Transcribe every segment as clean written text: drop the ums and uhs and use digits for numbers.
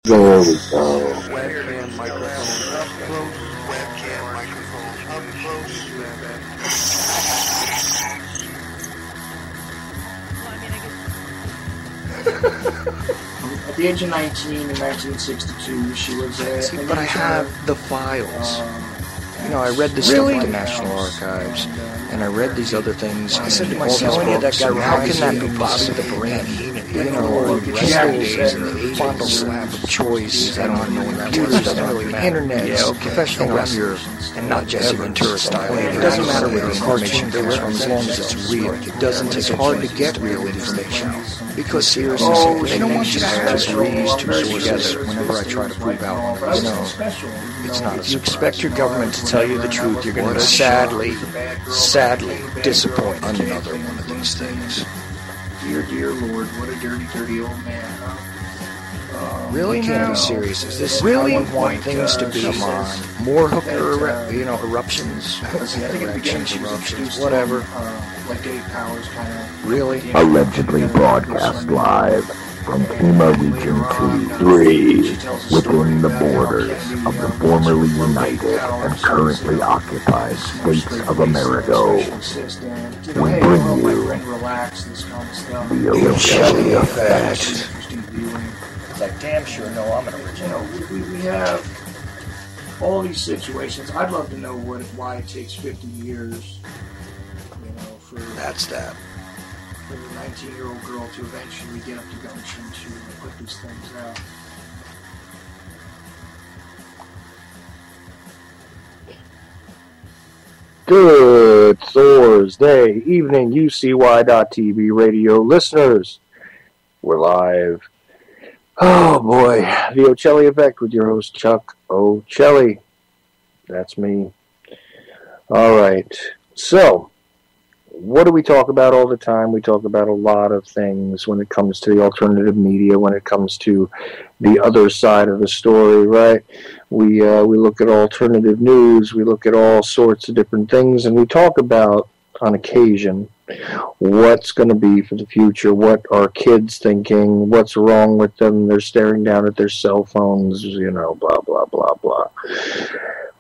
There we go. Webcam microphone up close. Webcam microphone up close. At the age of 19 in 1962, she was But I have the files. I read this stuff at the National Archives, and I read these other things. I said to myself, how can that be possible? The brain, pistols and fondle slab of choice. I don't know what computers, internet, professional wrestlers, and not just Ventura style. It doesn't matter where the information comes from as long as it's real. It doesn't. It's hard to get real information because seriously, they don't want you to have just read these two sources. Whenever I try to prove out, it's not. If you expect your government to tell you the truth, you're going to be sadly disappointed. Another one of these things. Dear Lord, what a dirty old man. Really? You can't be serious. Is this really how you want things to be? Come on. More hooker, eruptions, eruptions, whatever. Really? Allegedly broadcast live from Pima Region 2-3 within the borders of the formerly united and currently occupied states of America. We bring you the Ochelli effect. I damn sure know I'm an original. We have all these situations. I'd love to know why it takes 50 years, for the 19-year-old girl to eventually get up to gumption to put these things out. Good Thursday evening, UCY.TV radio listeners. We're live. Oh boy, the Ochelli Effect with your host Chuck Ochelli. That's me. All right, so what do we talk about all the time? We talk about a lot of things when it comes to the alternative media, when it comes to the other side of the story, right? We look at alternative news, we look at all sorts of different things, and we talk about, on occasion, what's going to be for the future, what are kids thinking, what's wrong with them, they're staring down at their cell phones, blah, blah, blah, blah.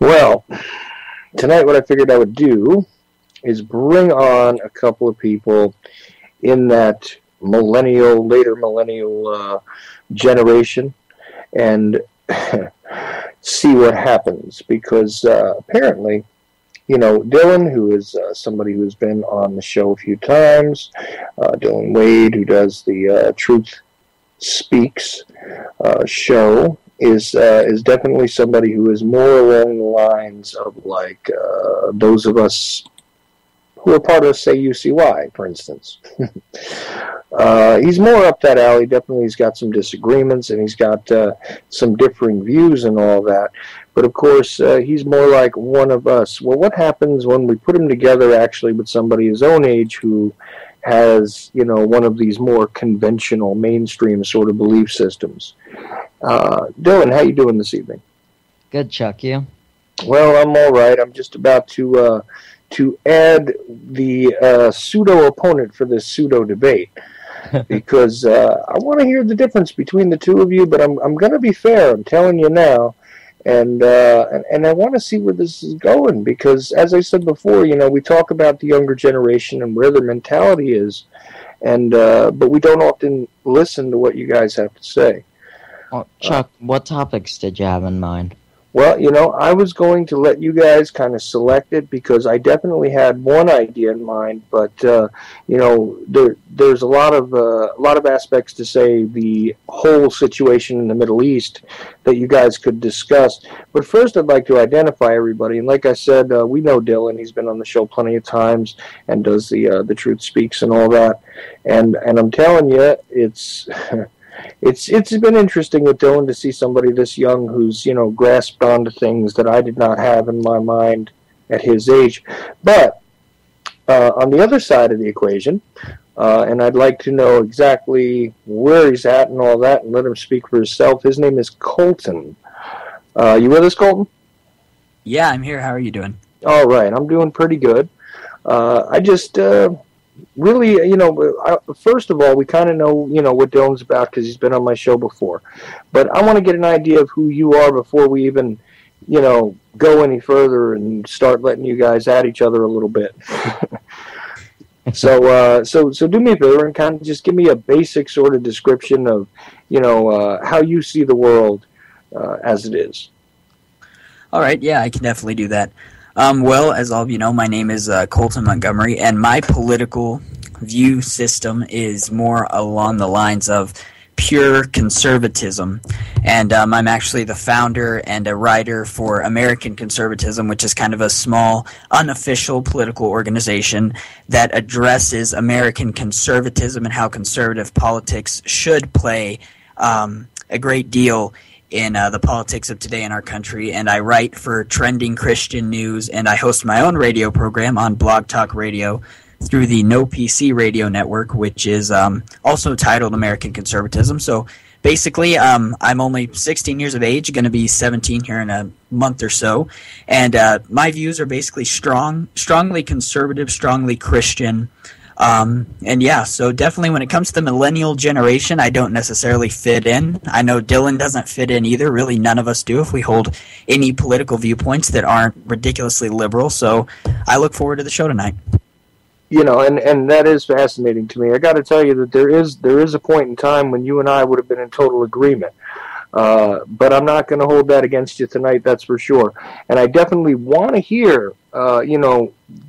Well, tonight what I figured I would do is bring on a couple of people in that later millennial generation and see what happens, because apparently, Dylan, who is somebody who's been on the show a few times, Dylan Wade, who does the Truth Speaks show, is definitely somebody who is more along the lines of those of us who are part of, say, UCY, for instance. He's more up that alley. Definitely he's got some disagreements, and he's got some differing views and all that. But, of course, he's more like one of us. Well, what happens when we put him together, actually, with somebody his own age who has, one of these more conventional, mainstream sort of belief systems? Dylan, how you doing this evening? Good, Chuck. You? Well, I'm all right. I'm just about to add the pseudo-opponent for this pseudo-debate, because I want to hear the difference between the two of you, but I'm going to be fair, I'm telling you now, and I want to see where this is going, because, as I said before, we talk about the younger generation and where their mentality is, and but we don't often listen to what you guys have to say. Well, Chuck, what topics did you have in mind? Well, I was going to let you guys kind of select it, because I definitely had one idea in mind, but there's a lot of aspects to, say, the whole situation in the Middle East that you guys could discuss. But first, I'd like to identify everybody, and like I said, we know Dylan. He's been on the show plenty of times and does the Truth Speaks and all that, and I'm telling you, it's. It's been interesting with Dylan to see somebody this young who's, grasped onto things that I did not have in my mind at his age. But on the other side of the equation, and I'd like to know exactly where he's at and all that, and let him speak for himself. His name is Colton. You with us, Colton? Yeah, I'm here. How are you doing? All right, I'm doing pretty good. I just really, first of all, we kind of know, what Dylan's about because he's been on my show before. But I want to get an idea of who you are before we even, go any further and start letting you guys at each other a little bit. So do me a favor and kind of just give me a basic sort of description of, how you see the world as it is. All right, yeah, I can definitely do that. Well, as all of you know, my name is Colton Montgomery, and my political view system is more along the lines of pure conservatism. And I'm actually the founder and a writer for American Conservatism, which is kind of a small, unofficial political organization that addresses American conservatism and how conservative politics should play a great deal in the politics of today in our country. And I write for Trending Christian News, and I host my own radio program on Blog Talk Radio through the No PC Radio Network, which is also titled American Conservatism. So basically, I'm only 16 years of age, going to be 17 here in a month or so, and my views are basically strongly conservative, strongly Christian. And yeah, so definitely when it comes to the millennial generation, I don't necessarily fit in. I know Dylan doesn't fit in either. Really, none of us do if we hold any political viewpoints that aren't ridiculously liberal. So I look forward to the show tonight. And that is fascinating to me. I got to tell you that there is a point in time when you and I would have been in total agreement. But I'm not going to hold that against you tonight, that's for sure. And I definitely want to hear,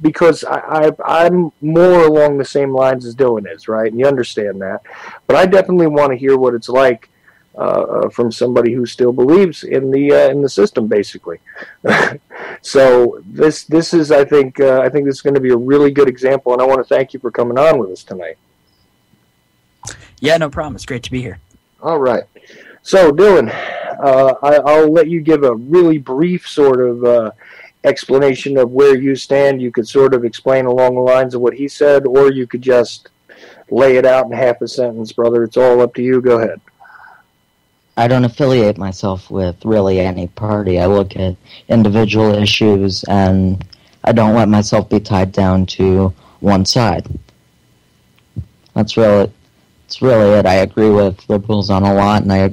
because I'm more along the same lines as Dylan is, right? And you understand that. But I definitely want to hear what it's like from somebody who still believes in the system, basically. So this is, I think this is going to be a really good example, and I want to thank you for coming on with us tonight. Yeah, no problem. It's great to be here. All right. So, Dylan, I'll let you give a really brief sort of explanation of where you stand. You could sort of explain along the lines of what he said, or you could just lay it out in half a sentence, brother. It's all up to you. Go ahead. I don't affiliate myself with really any party. I look at individual issues, and I don't let myself be tied down to one side. That's really it. I agree with liberals on a lot, and I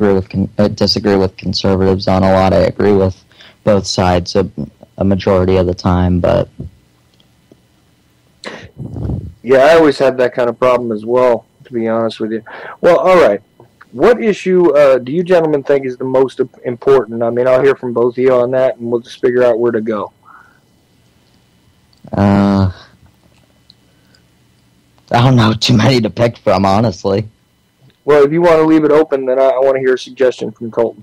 disagree with conservatives on a lot. I agree with both sides a majority of the time, but yeah, I always had that kind of problem as well, to be honest with you. Well, all right. What issue do you gentlemen think is the most important? I mean, I'll hear from both of you on that, and we'll just figure out where to go. I don't know too many to pick from, honestly. Well, if you want to leave it open, then I want to hear a suggestion from Colton.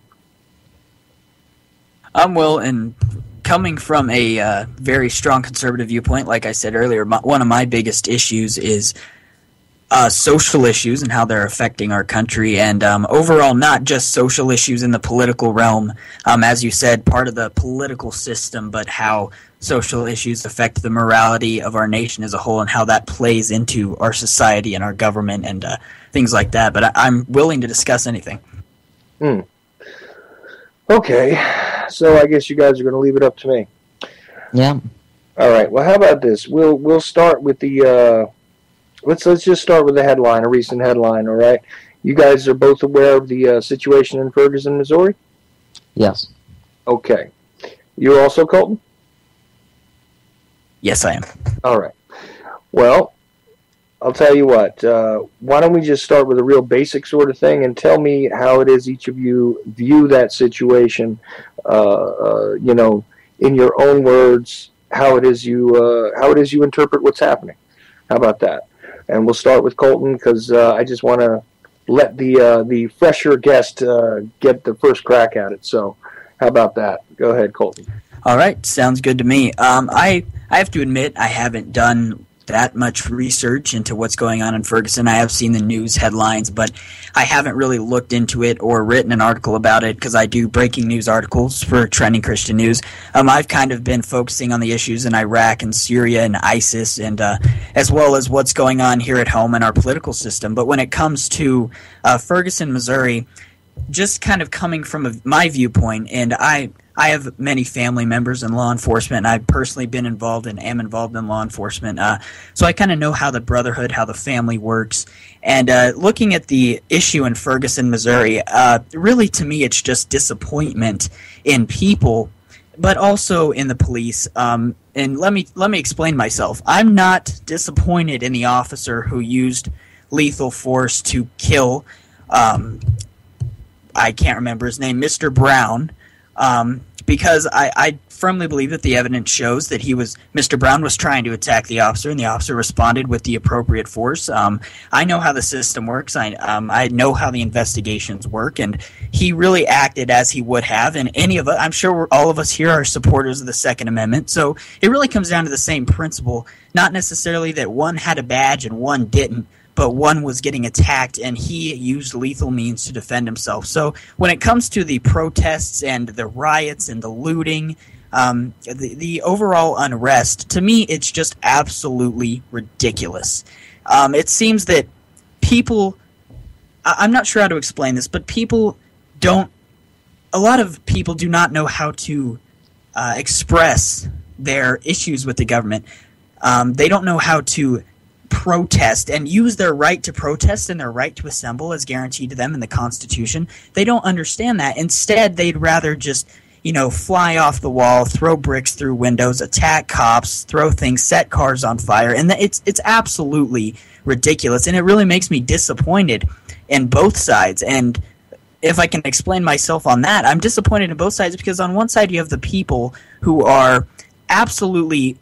Well, and coming from a very strong conservative viewpoint, like I said earlier, one of my biggest issues is social issues and how they're affecting our country, and overall not just social issues in the political realm, as you said, part of the political system, but how social issues affect the morality of our nation as a whole and how that plays into our society and our government and things like that. But I'm willing to discuss anything. Okay, so I guess you guys are going to leave it up to me. Yeah. All right, well, how about this? We'll start with the... Let's just start with the headline, a recent headline, all right? You guys are both aware of the situation in Ferguson, Missouri? Yes. Okay. You also, Colton? Yes, I am. All right. Well, I'll tell you what. Why don't we just start with a real basic sort of thing and tell me how it is each of you view that situation, in your own words, how it is you interpret what's happening. How about that? And we'll start with Colton because I just want to let the fresher guest get the first crack at it. So how about that? Go ahead, Colton. All right, sounds good to me. I have to admit I haven't done that much research into what's going on in Ferguson. I have seen the news headlines, but I haven't really looked into it or written an article about it because I do breaking news articles for Trending Christian News. I've kind of been focusing on the issues in Iraq and Syria and ISIS, and as well as what's going on here at home in our political system. But when it comes to Ferguson, Missouri, just kind of coming from my viewpoint, and I have many family members in law enforcement, and I've personally been involved and am involved in law enforcement. So I kind of know how the brotherhood, how the family works. And looking at the issue in Ferguson, Missouri, really to me it's just disappointment in people, but also in the police. And let me explain myself. I'm not disappointed in the officer who used lethal force to kill, I can't remember his name, Mr. Brown, because I firmly believe that the evidence shows that Mr. Brown was trying to attack the officer, and the officer responded with the appropriate force. I know how the system works. I know how the investigations work, and he really acted as he would have. And I'm sure all of us here are supporters of the Second Amendment. So it really comes down to the same principle, not necessarily that one had a badge and one didn't, but one was getting attacked, and he used lethal means to defend himself. So when it comes to the protests and the riots and the looting, the overall unrest, to me, it's just absolutely ridiculous. It seems that people, I'm not sure how to explain this, but a lot of people do not know how to express their issues with the government. They don't know how to protest and use their right to protest and their right to assemble as guaranteed to them in the Constitution. They don't understand that. Instead, they'd rather just, fly off the wall, throw bricks through windows, attack cops, throw things, set cars on fire. And it's absolutely ridiculous. And it really makes me disappointed in both sides. And if I can explain myself on that, I'm disappointed in both sides because on one side you have the people who are absolutely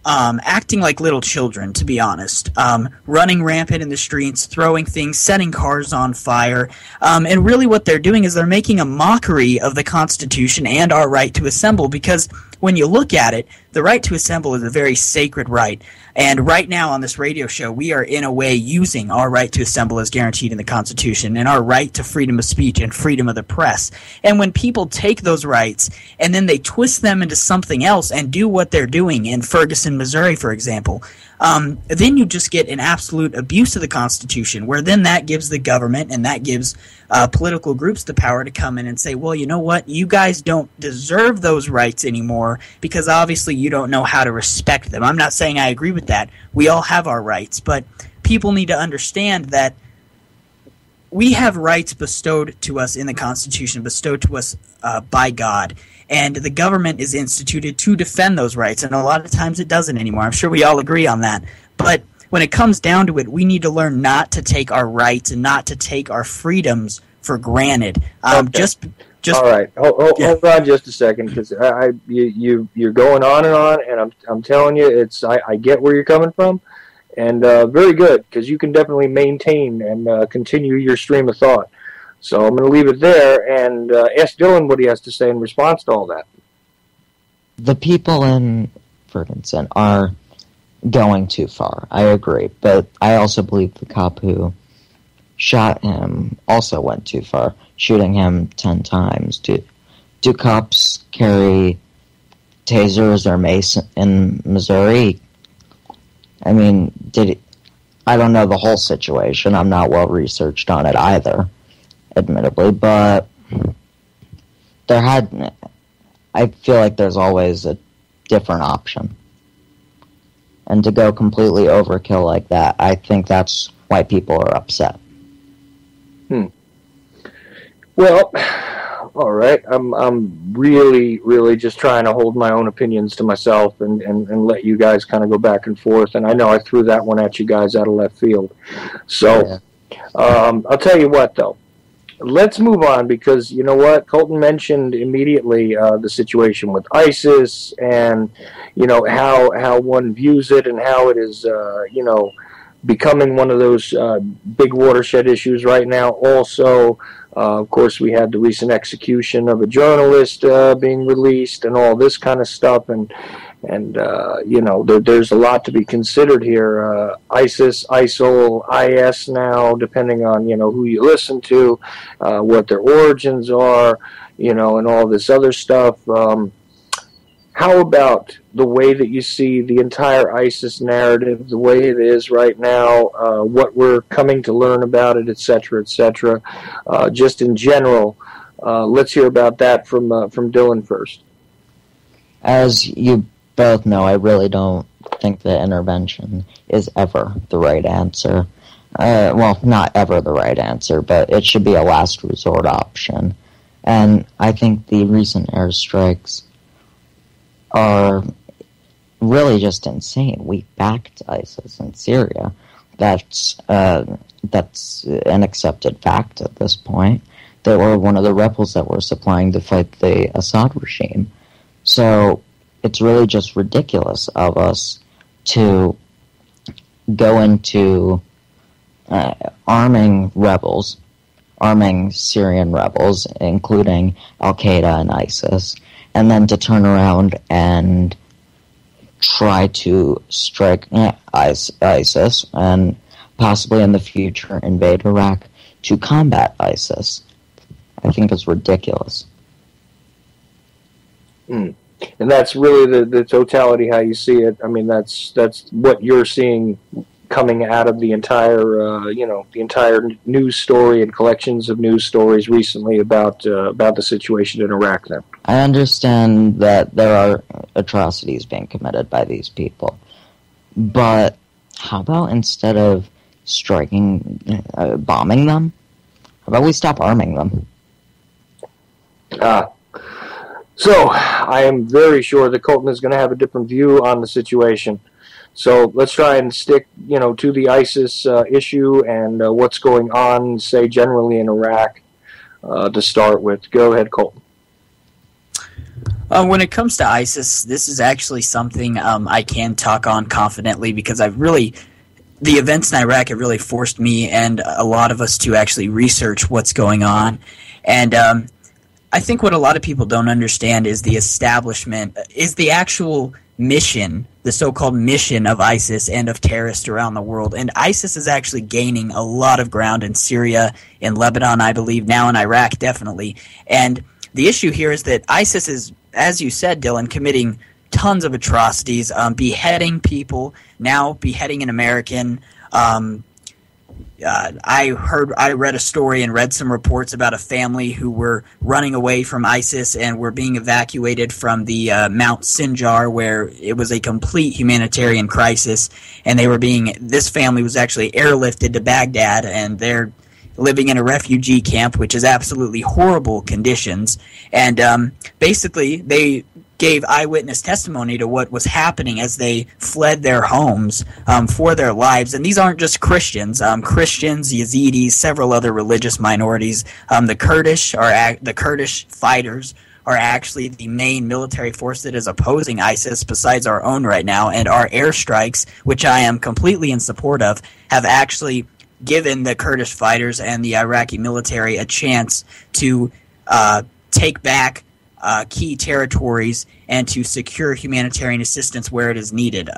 acting like little children, to be honest, running rampant in the streets, throwing things, setting cars on fire, and really what they're doing is they're making a mockery of the Constitution and our right to assemble, because when you look at it, the right to assemble is a very sacred right. And right now on this radio show, we are in a way using our right to assemble as guaranteed in the Constitution and our right to freedom of speech and freedom of the press. And when people take those rights and then they twist them into something else and do what they're doing in Ferguson, Missouri, for example, then you just get an absolute abuse of the Constitution, where then that gives the government and that gives political groups the power to come in and say, well, you know what, you guys don't deserve those rights anymore because obviously you don't know how to respect them. I'm not saying I agree with that. We all have our rights, but people need to understand that we have rights bestowed to us in the Constitution, bestowed to us by God. And the government is instituted to defend those rights, and a lot of times it doesn't anymore. I'm sure we all agree on that. But when it comes down to it, we need to learn not to take our rights and not to take our freedoms for granted. Okay. Just all right. Hold on just a second, because you're going on, and I'm telling you, I get where you're coming from, and very good, because you can definitely maintain and continue your stream of thought. So I'm going to leave it there and ask Dylan what he has to say in response to all that. The people in Ferguson are going too far. I agree. But I also believe the cop who shot him also went too far, shooting him 10 times. Do cops carry tasers or mace in Missouri? I mean, I don't know the whole situation. I'm not well researched on it either, admittedly, but I feel like there's always a different option. And to go completely overkill like that, I think that's why people are upset. Well, all right. I'm really, really just trying to hold my own opinions to myself and let you guys kind of go back and forth. And I know I threw that one at you guys out of left field. So I'll tell you what, though. Let's move on, because you know what? Colton mentioned immediately the situation with ISIS and, how one views it and how it is, becoming one of those big watershed issues right now. Also, of course, we had the recent execution of a journalist being released and all this kind of stuff. And there's a lot to be considered here. ISIS, ISIL, IS now, depending on, who you listen to, what their origins are, and all this other stuff. how about the way that you see the entire ISIS narrative, the way it is right now, what we're coming to learn about it, etc., etc., just in general? Let's hear about that from Dylan first. As you both know, I really don't think that intervention is ever the right answer. Well, not ever the right answer, but it should be a last resort option. And I think the recent airstrikes are really just insane. We backed ISIS in Syria. That's an accepted fact at this point. They were one of the rebels that were supplying to fight the Assad regime. So it's really just ridiculous of us to go into arming Syrian rebels, including Al-Qaeda and ISIS, and then to turn around and try to strike ISIS and possibly in the future invade Iraq to combat ISIS. I think it's ridiculous. And that's really the totality how you see it. I mean, that's what you're seeing coming out of the entire the entire news story and collections of news stories recently about the situation in Iraq. Then I understand that there are atrocities being committed by these people, but how about instead of bombing them, how about we stop arming them? So I am very sure that Colton is going to have a different view on the situation. So let's try and stick, to the ISIS issue and what's going on, say, generally in Iraq to start with. Go ahead, Colton. When it comes to ISIS, this is actually something I can talk on confidently because the events in Iraq have really forced me and a lot of us to actually research what's going on. And I think what a lot of people don't understand is the actual mission, the so-called mission of ISIS and of terrorists around the world. And ISIS is actually gaining a lot of ground in Syria, in Lebanon, I believe, now in Iraq, definitely. And the issue here is that ISIS is, as you said, Dylan, committing tons of atrocities, beheading people, now beheading an American. I read a story and read some reports about a family who were running away from ISIS and were being evacuated from the Mount Sinjar, where it was a complete humanitarian crisis, and this family was actually airlifted to Baghdad, and they're living in a refugee camp, which is absolutely horrible conditions. And basically, they gave eyewitness testimony to what was happening as they fled their homes for their lives. And these aren't just Christians. Christians, Yazidis, several other religious minorities. The Kurdish fighters are actually the main military force that is opposing ISIS besides our own right now. And our airstrikes, which I am completely in support of, have actually given the Kurdish fighters and the Iraqi military a chance to take back key territories and to secure humanitarian assistance where it is needed.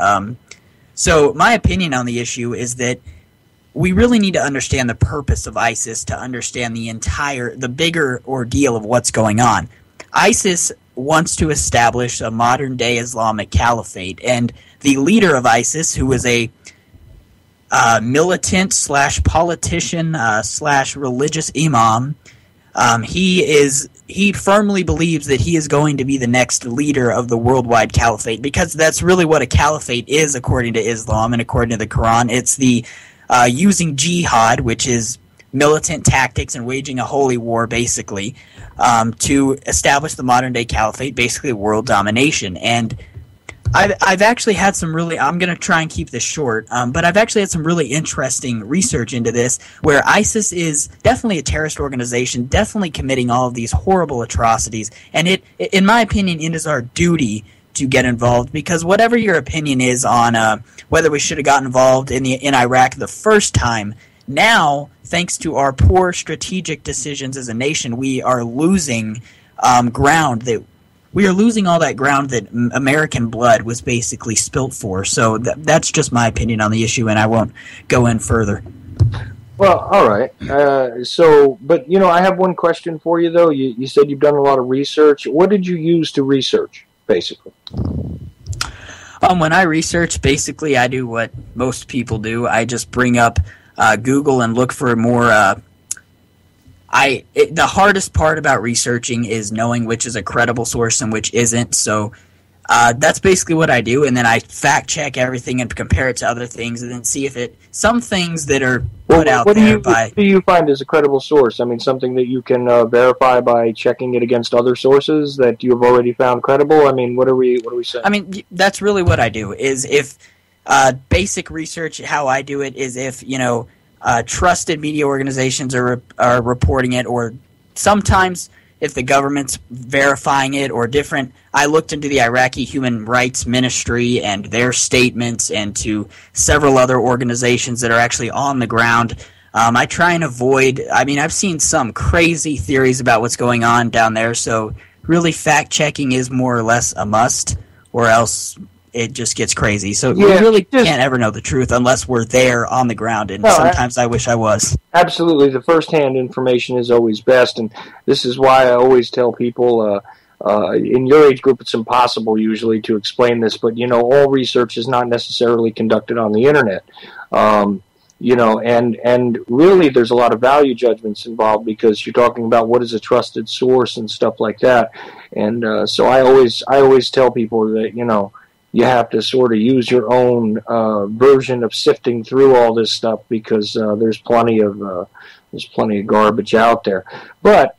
So my opinion on the issue is that we really need to understand the purpose of ISIS to understand the bigger ordeal of what's going on. ISIS wants to establish a modern-day Islamic caliphate, and the leader of ISIS, who is a militant / politician / religious imam, he firmly believes that he is going to be the next leader of the worldwide caliphate, because that's really what a caliphate is according to Islam and according to the Quran. It's the using jihad, which is militant tactics and waging a holy war, basically, to establish the modern-day caliphate, basically world domination. And I've actually had some I'm going to try and keep this short, but I've actually had some really interesting research into this, where ISIS is definitely a terrorist organization, definitely committing all of these horrible atrocities, and in my opinion, it is our duty to get involved, because whatever your opinion is on whether we should have gotten involved in Iraq the first time, now, thanks to our poor strategic decisions as a nation, we are losing ground that we are losing all that ground that American blood was basically spilt for. So that's just my opinion on the issue, and I won't go in further. Well, all right. But I have one question for you, though. You said you've done a lot of research. What did you use to research? basically? When I research, basically I do what most people do. I just bring up Google and look for more. The hardest part about researching is knowing which is a credible source and which isn't. So that's basically what I do, and then I fact check everything and compare it to other things, and then see if some things that are put out there by. What do you find as a credible source? I mean, something that you can verify by checking it against other sources that you have already found credible. I mean, what are we saying? I mean, that's really what I do. Is if basic research, how I do it is if trusted media organizations are reporting it, or sometimes if the government's verifying it, or different. I looked into the Iraqi Human Rights Ministry and their statements, and to several other organizations that are actually on the ground. I try and avoid. I mean, I've seen some crazy theories about what's going on down there, so really fact checking is more or less a must, or else it just gets crazy. So we really can't ever know the truth unless we're there on the ground, and sometimes I wish I was. Absolutely. The first-hand information is always best, and this is why I always tell people, in your age group, it's impossible usually to explain this, but, all research is not necessarily conducted on the Internet. And really there's a lot of value judgments involved, because you're talking about what is a trusted source and stuff like that. And so I always tell people that, you have to sort of use your own version of sifting through all this stuff, because there's plenty of garbage out there. But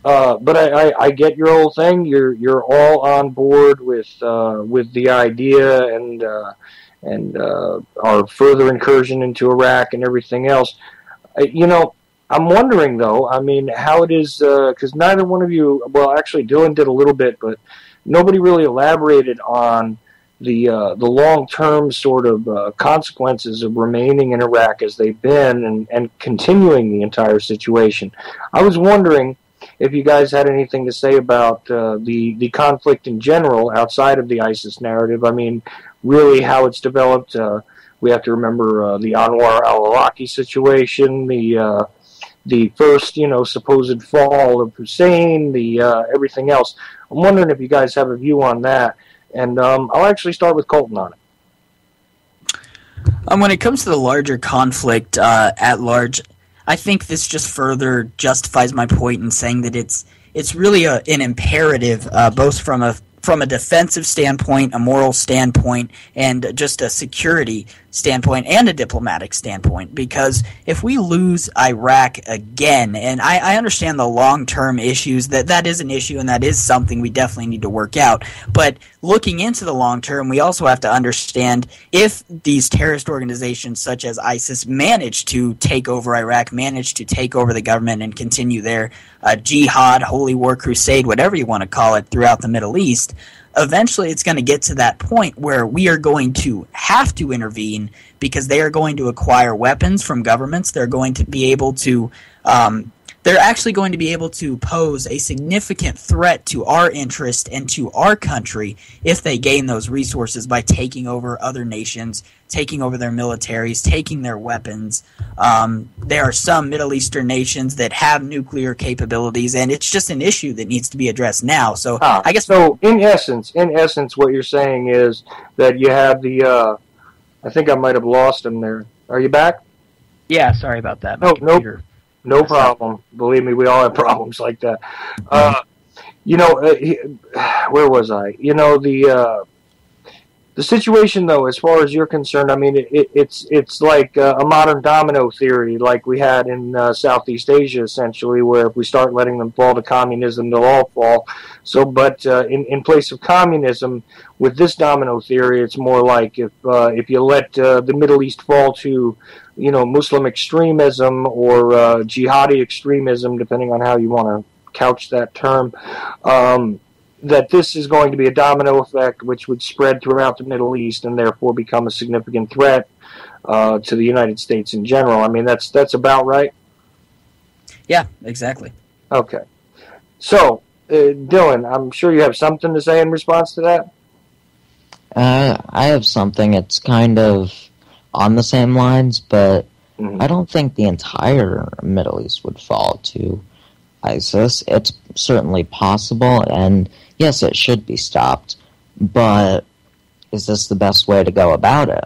I get your whole thing. You're all on board with the idea and our further incursion into Iraq and everything else. I'm wondering though. I mean, how it is, because neither one of you. Well, actually, Dylan did a little bit, but nobody really elaborated on the long-term sort of consequences of remaining in Iraq as they've been and continuing the entire situation. I was wondering if you guys had anything to say about the conflict in general outside of the ISIS narrative. I mean, really how it's developed. We have to remember the Anwar al-Awlaki situation, the first, supposed fall of Hussein, everything else. I'm wondering if you guys have a view on that. And I'll actually start with Colton on it. When it comes to the larger conflict at large, I think this just further justifies my point in saying that it's really an imperative, both from a defensive standpoint, a moral standpoint, and just a security standpoint and a diplomatic standpoint. Because if we lose Iraq again, and I understand the long-term issues, that is an issue and that is something we definitely need to work out. But looking into the long term, we also have to understand if these terrorist organizations such as ISIS manage to take over Iraq, manage to take over the government and continue their jihad, holy war crusade, whatever you want to call it, throughout the Middle East, eventually it's going to get to that point where we are going to have to intervene, because they are going to acquire weapons from governments. They're going to be able to they're actually going to be able to pose a significant threat to our interest and to our country if they gain those resources by taking over other nations, taking over their militaries, taking their weapons. There are some Middle Eastern nations that have nuclear capabilities, and it's just an issue that needs to be addressed now. So I guess. So in essence, what you're saying is that you have the. I think I might have lost him there. Are you back? Yeah, sorry about that. No problem. Believe me, we all have problems like that. Where was I? The situation, though, as far as you're concerned, I mean, it's like a modern domino theory, like we had in Southeast Asia, essentially, where if we start letting them fall to communism, they'll all fall. So, but in place of communism, with this domino theory, it's more like if you let the Middle East fall to, Muslim extremism or jihadi extremism, depending on how you want to couch that term, that this is going to be a domino effect which would spread throughout the Middle East and therefore become a significant threat to the United States in general. I mean, that's about right? Yeah, exactly. Okay. So, Dylan, I'm sure you have something to say in response to that? I have something. It's kind of on the same lines, but I don't think the entire Middle East would fall to ISIS. It's certainly possible, and yes, it should be stopped, but is this the best way to go about it?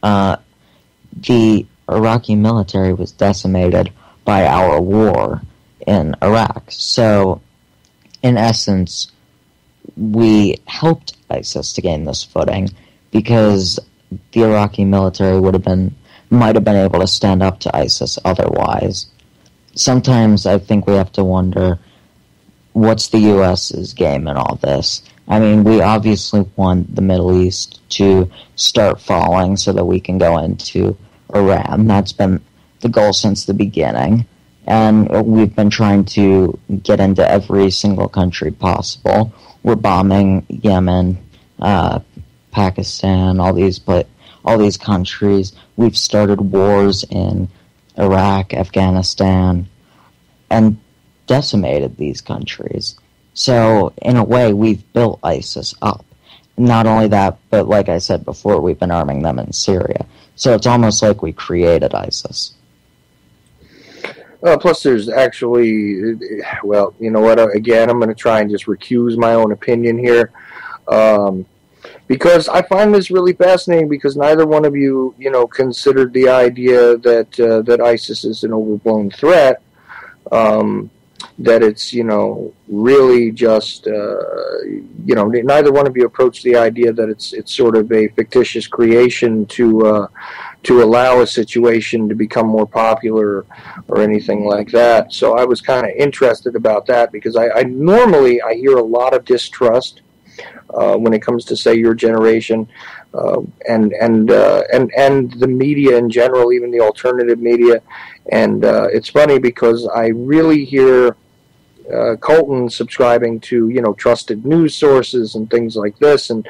The Iraqi military was decimated by our war in Iraq. So, in essence, we helped ISIS to gain this footing because the Iraqi military might have been able to stand up to ISIS otherwise. Sometimes I think we have to wonder, what's the U.S.'s game in all this? I mean, we obviously want the Middle East to start falling so that we can go into Iran. That's been the goal since the beginning. And we've been trying to get into every single country possible. We're bombing Yemen, Pakistan, all these countries. We've started wars in Iraq, Afghanistan, and decimated these countries. So, in a way, we've built ISIS up. Not only that, but like I said before, we've been arming them in Syria. So it's almost like we created ISIS. Plus, there's actually, well, you know what, again, I'm going to try and just recuse my own opinion here. Because I find this really fascinating because neither one of you, considered the idea that ISIS is an overblown threat. That it's, really just, neither one of you approached the idea that it's sort of a fictitious creation to allow a situation to become more popular or anything like that. So I was kind of interested about that because I normally hear a lot of distrust when it comes to, say, your generation and the media in general, even the alternative media. And it's funny because I really hear Colton subscribing to, trusted news sources and things like this. And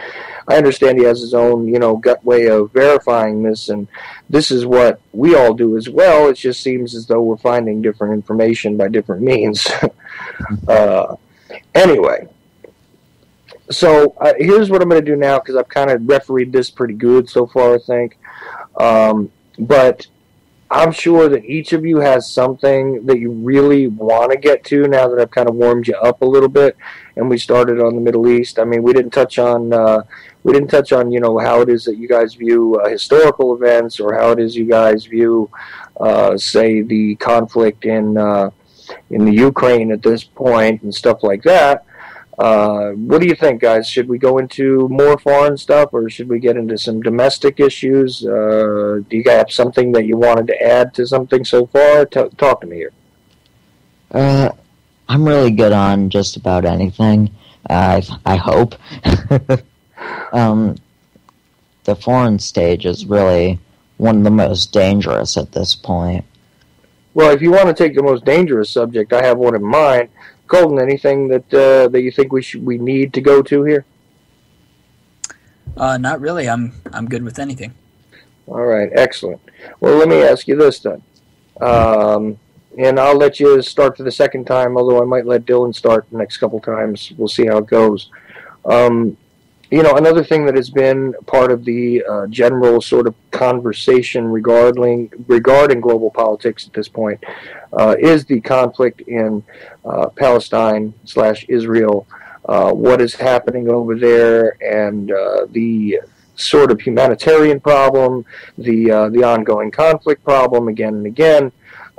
I understand he has his own, gut way of verifying this. And this is what we all do as well. It just seems as though we're finding different information by different means. Anyway. So here's what I'm going to do now because I've kind of refereed this pretty good so far, I think. But I'm sure that each of you has something that you really want to get to now that I've kind of warmed you up a little bit, and we started on the Middle East. I mean, we didn't touch on how it is that you guys view historical events or how it is you guys view, say, the conflict in the Ukraine at this point and stuff like that. What do you think, guys? Should we go into more foreign stuff, or should we get into some domestic issues? Do you guys have something that you wanted to add to something so far? Talk to me here. I'm really good on just about anything. I hope. The foreign stage is really one of the most dangerous at this point. Well, if you want to take the most dangerous subject, I have one in mind. Colton, anything that you think we need to go to here? Not really. I'm good with anything. All right, excellent. Well, let me ask you this then, and I'll let you start for the second time. Although I might let Dylan start the next couple times. We'll see how it goes. Another thing that has been part of the general sort of conversation regarding global politics at this point is the conflict in Palestine/Israel, what is happening over there, and the sort of humanitarian problem, the ongoing conflict problem again and again.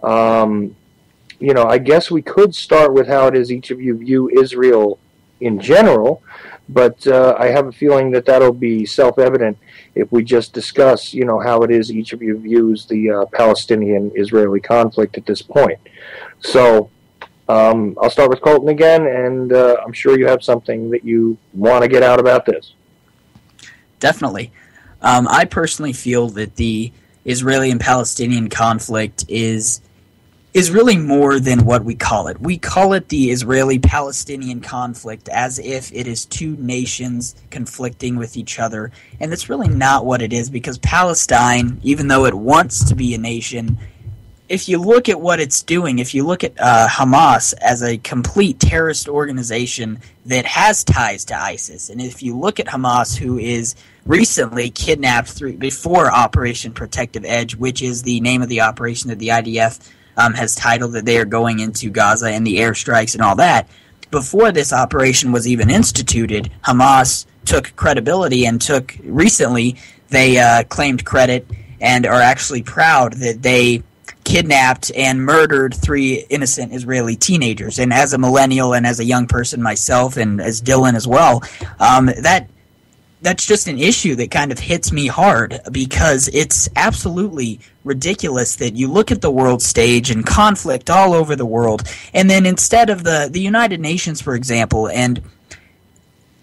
I guess we could start with how it is each of you view Israel in general. But I have a feeling that that'll be self-evident if we just discuss, how it is each of you views the Palestinian-Israeli conflict at this point. So I'll start with Colton again, and I'm sure you have something that you want to get out about this. Definitely. I personally feel that the Israeli and Palestinian conflict is really more than what we call it. We call it the Israeli-Palestinian conflict as if it is two nations conflicting with each other, and that's really not what it is, because Palestine, even though it wants to be a nation, if you look at what it's doing, if you look at Hamas as a complete terrorist organization that has ties to ISIS, and if you look at Hamas, who is recently kidnapped before Operation Protective Edge, which is the name of the operation that the IDF has titled that they are going into Gaza and the airstrikes and all that. before this operation was even instituted, Hamas took credibility and recently they claimed credit and are actually proud that they kidnapped and murdered 3 innocent Israeli teenagers. And as a millennial and as a young person myself, and as Dylan as well, that's just an issue that kind of hits me hard, because it's absolutely ridiculous that you look at the world stage and conflict all over the world, and then instead of the United Nations, for example, and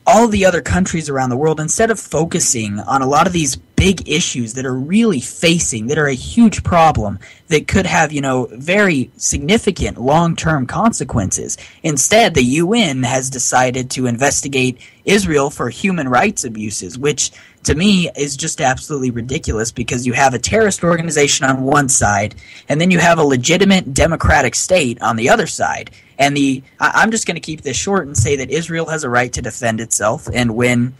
all the other countries around the world, instead of focusing on a lot of these big issues that are really that are a huge problem, that could have, very significant long-term consequences. Instead, the UN has decided to investigate Israel for human rights abuses, which to me is just absolutely ridiculous, because you have a terrorist organization on one side, and then you have a legitimate democratic state on the other side. And I'm just going to keep this short and say that Israel has a right to defend itself, and when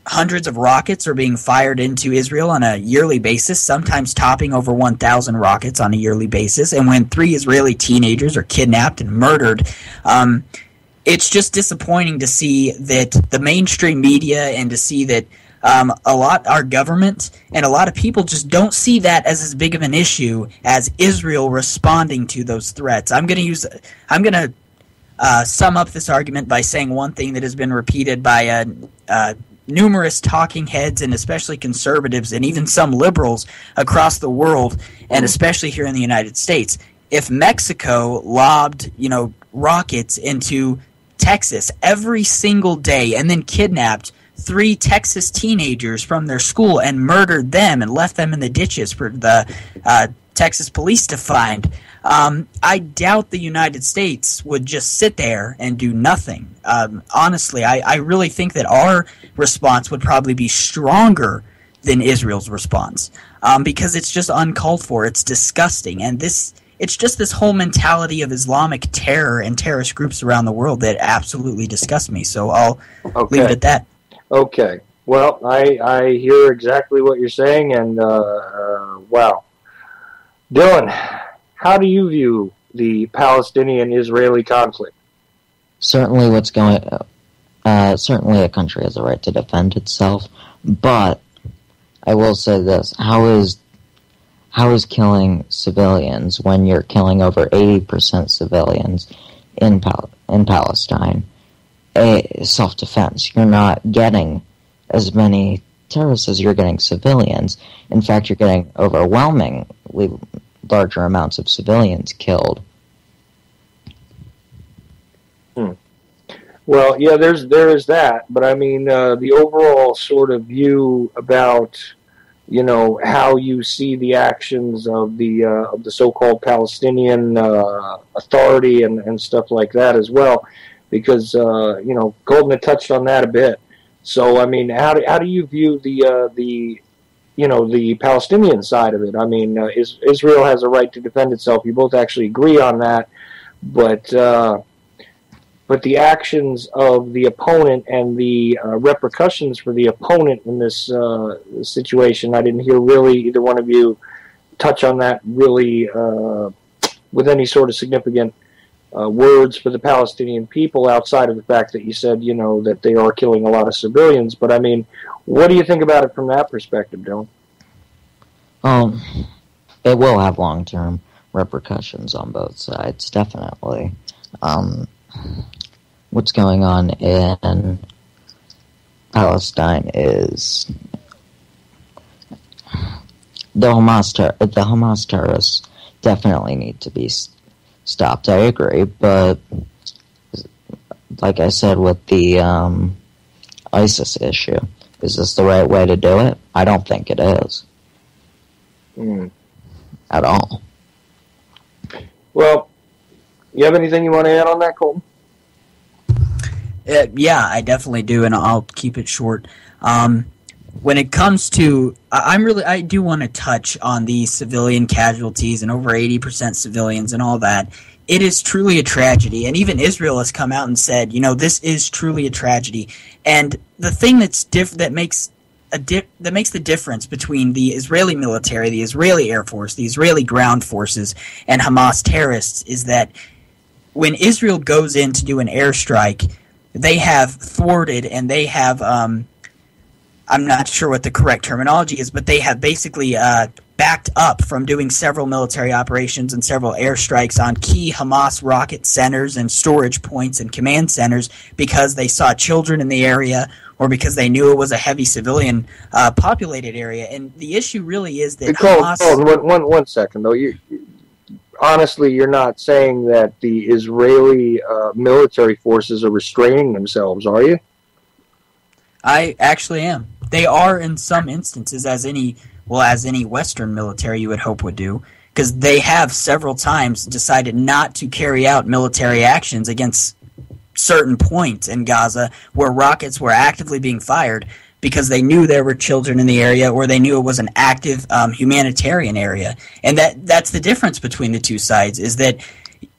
hundreds of rockets are being fired into Israel on a yearly basis, sometimes topping over 1,000 rockets on a yearly basis, and when 3 Israeli teenagers are kidnapped and murdered, it's just disappointing to see that the mainstream media, and to see that our government and a lot of people just don't see that as big of an issue as Israel responding to those threats. I'm going to sum up this argument by saying one thing that has been repeated by numerous talking heads, and especially conservatives and even some liberals across the world, and especially here in the United States. If Mexico lobbed, rockets into Texas every single day and then kidnapped 3 Texas teenagers from their school and murdered them and left them in the ditches for the Texas police to find, I doubt the United States would just sit there and do nothing. Honestly, I really think that our response would probably be stronger than Israel's response, because it's just uncalled for. It's disgusting, and it's just this whole mentality of Islamic terror and terrorist groups around the world that absolutely disgusts me. So I'll leave it at that. Okay. Well, I hear exactly what you're saying, and wow. Dylan, how do you view the Palestinian-Israeli conflict? Certainly certainly a country has a right to defend itself, but I will say this: how is killing civilians, when you're killing over 80% civilians in Palestine, self-defense? You're not getting as many terrorists as you're getting civilians. In fact, you're getting overwhelmingly larger amounts of civilians killed. Well, yeah, there is that, but I mean, the overall sort of view about, how you see the actions of the so-called Palestinian Authority and stuff like that as well, because Golden had touched on that a bit. So, I mean, how do you view the Palestinian side of it? I mean, Israel has a right to defend itself. You both actually agree on that, but the actions of the opponent and the repercussions for the opponent in this situation, I didn't hear really either one of you touch on that really with any sort of significant words for the Palestinian people, outside of the fact that you said, that they are killing a lot of civilians. But I mean, what do you think about it from that perspective, Dylan? It will have long-term repercussions on both sides, definitely. What's going on in Palestine is the Hamas terrorists definitely need to be stopped. I agree, but like I said with the ISIS issue, is this the right way to do it? I don't think it is. At all. Well, you have anything you want to add on that, Colton? Yeah, I definitely do, and I'll keep it short. When it comes to, I do want to touch on the civilian casualties and over 80% civilians and all that. It is truly a tragedy, and even Israel has come out and said, this is truly a tragedy. And the thing that makes the difference between the Israeli military, the Israeli Air Force, the Israeli ground forces, and Hamas terrorists is that when Israel goes in to do an airstrike, they have thwarted and they have, I'm not sure what the correct terminology is, but they have basically backed up from doing several military operations and several airstrikes on key Hamas rocket centers and storage points and command centers because they saw children in the area or because they knew it was a heavy civilian populated area. And the issue really is that Hamas... One second, though. Honestly, you're not saying that the Israeli military forces are restraining themselves, are you? I actually am. They are in some instances, as any Western military you would hope would do, because they have several times decided not to carry out military actions against certain points in Gaza where rockets were actively being fired because they knew there were children in the area or they knew it was an active humanitarian area. And that's the difference between the two sides, is that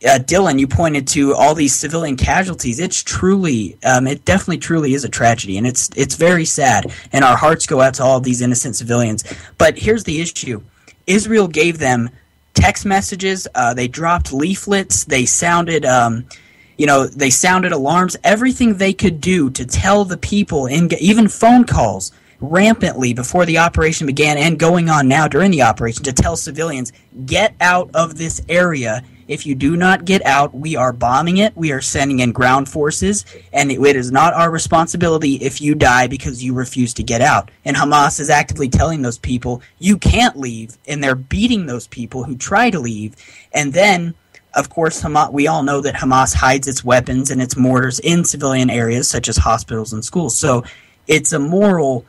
Dylan, you pointed to all these civilian casualties. It's truly, it definitely truly is a tragedy, and it's very sad, and our hearts go out to all these innocent civilians. But here's the issue. Israel gave them text messages, they dropped leaflets, they sounded alarms, everything they could do to tell the people, even phone calls, rampantly before the operation began and going on now during the operation, to tell civilians, get out of this area. If you do not get out, we are bombing it, we are sending in ground forces, and it is not our responsibility if you die because you refuse to get out. And Hamas is actively telling those people, you can't leave, and they're beating those people who try to leave. And then, of course, we all know that Hamas hides its weapons and its mortars in civilian areas such as hospitals and schools. So it's a moral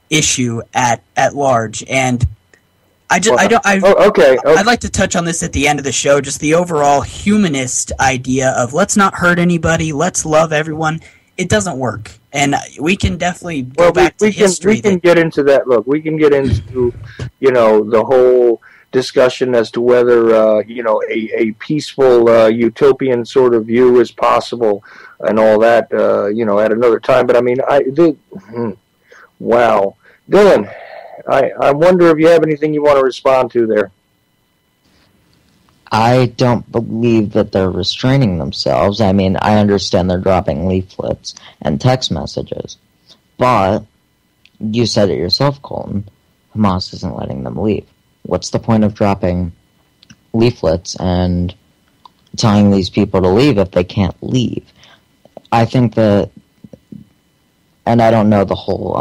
issue at large, and I'd like to touch on this at the end of the show, just the overall humanist idea of let's not hurt anybody, let's love everyone. It doesn't work, and we can definitely go back to history. We can get into that. Look, we can get into, the whole discussion as to whether, a peaceful utopian sort of view is possible and all that, at another time. But, I mean, wow. Dylan, I wonder if you have anything you want to respond to there. I don't believe that they're restraining themselves. I mean, I understand they're dropping leaflets and text messages. But you said it yourself, Colton. Hamas isn't letting them leave. What's the point of dropping leaflets and telling these people to leave if they can't leave? I think that, and I don't know the whole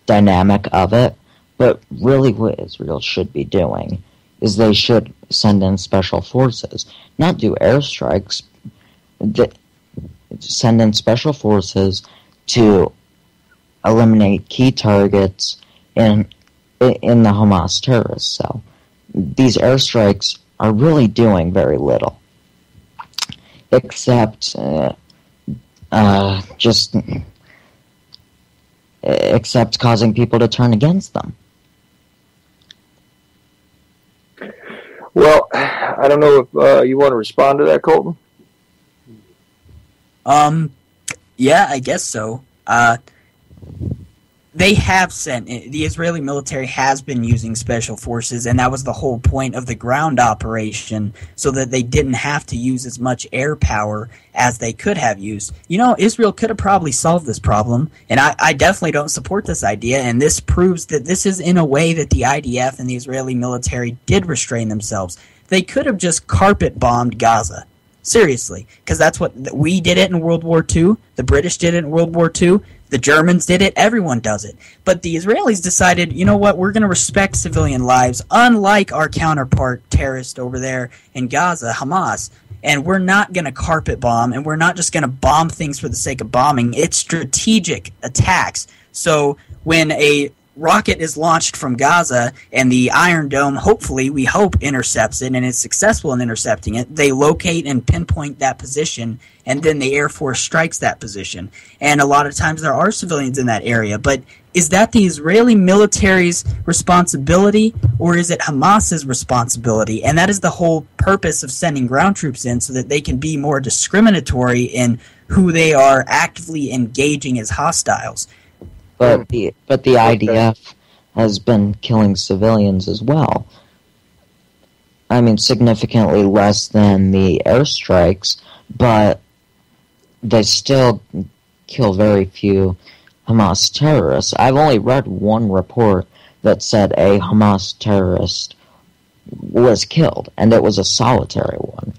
dynamic of it, but really what Israel should be doing is they should send in special forces, not do airstrikes, send in special forces to eliminate key targets in the Hamas terrorist cell. These airstrikes are really doing very little, except except causing people to turn against them. Well, I don't know if you want to respond to that, Colton? Yeah, I guess so. They have the Israeli military has been using special forces, and that was the whole point of the ground operation, so that they didn't have to use as much air power as they could have used. Israel could have probably solved this problem, and I definitely don't support this idea, and this proves that this is in a way that the IDF and the Israeli military did restrain themselves. They could have just carpet bombed Gaza. Seriously, because that's what we did it in World War II, the British did it in World War II, the Germans did it, everyone does it. But the Israelis decided, you know what, we're going to respect civilian lives, unlike our counterpart terrorist over there in Gaza, Hamas, and we're not going to carpet bomb, and we're not just going to bomb things for the sake of bombing. It's strategic attacks. So when a rocket is launched from Gaza and the Iron Dome, hopefully, we hope, intercepts it and is successful in intercepting it, they locate and pinpoint that position, and then the Air Force strikes that position. And a lot of times there are civilians in that area, but is that the Israeli military's responsibility, or is it Hamas's responsibility? And that is the whole purpose of sending ground troops in, so that they can be more discriminatory in who they are actively engaging as hostiles. But the IDF has been killing civilians as well. I mean, significantly less than the airstrikes, but they still kill very few Hamas terrorists. I've only read one report that said a Hamas terrorist was killed, and it was a solitary one.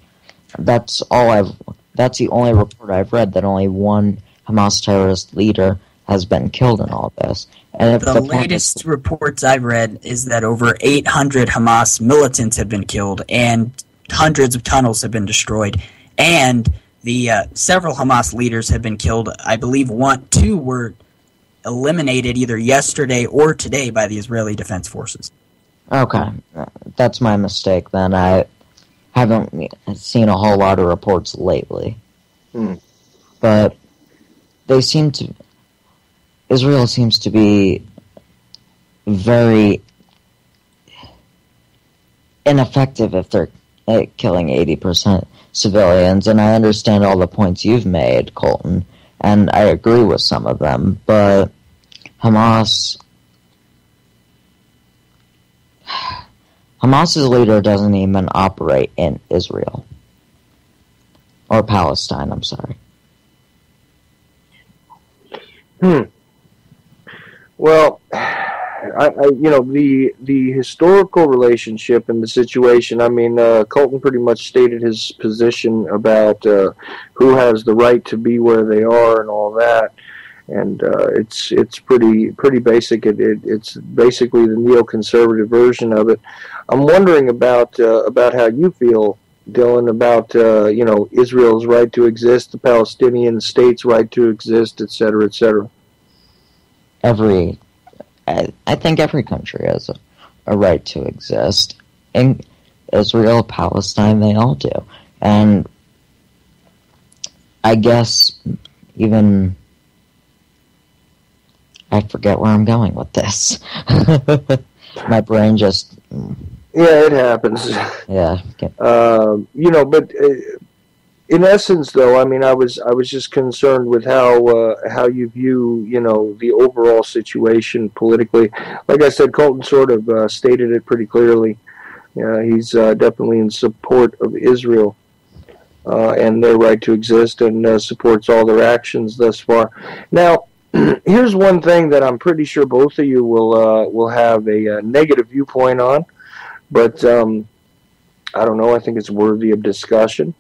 That's the only report I've read, that only one Hamas terrorist leader has been killed in all this. And if The latest reports I've read is that over 800 Hamas militants have been killed, and hundreds of tunnels have been destroyed, and the several Hamas leaders have been killed. I believe two were eliminated either yesterday or today by the Israeli Defense Forces. Okay, that's my mistake then. I haven't seen a whole lot of reports lately. But Israel seems to be very ineffective if they're killing 80% civilians, and I understand all the points you've made, Colton, and I agree with some of them, but Hamas's leader doesn't even operate in Israel. Or Palestine, I'm sorry. Well, the historical relationship and the situation. I mean, Colton pretty much stated his position about who has the right to be where they are and all that, and it's pretty basic. It's basically the neoconservative version of it. I'm wondering about how you feel, Dylan, about Israel's right to exist, the Palestinian state's right to exist, etc., etc. I think every country has a right to exist. In Israel, Palestine, they all do. And I guess even... I forget where I'm going with this. My brain just... Yeah, it happens. Yeah. But in essence, though, I mean, I was just concerned with how you view, the overall situation politically. Like I said, Colton sort of stated it pretty clearly. He's definitely in support of Israel and their right to exist, and supports all their actions thus far. Now, here's one thing that I'm pretty sure both of you will have a negative viewpoint on, but I don't know. I think it's worthy of discussion.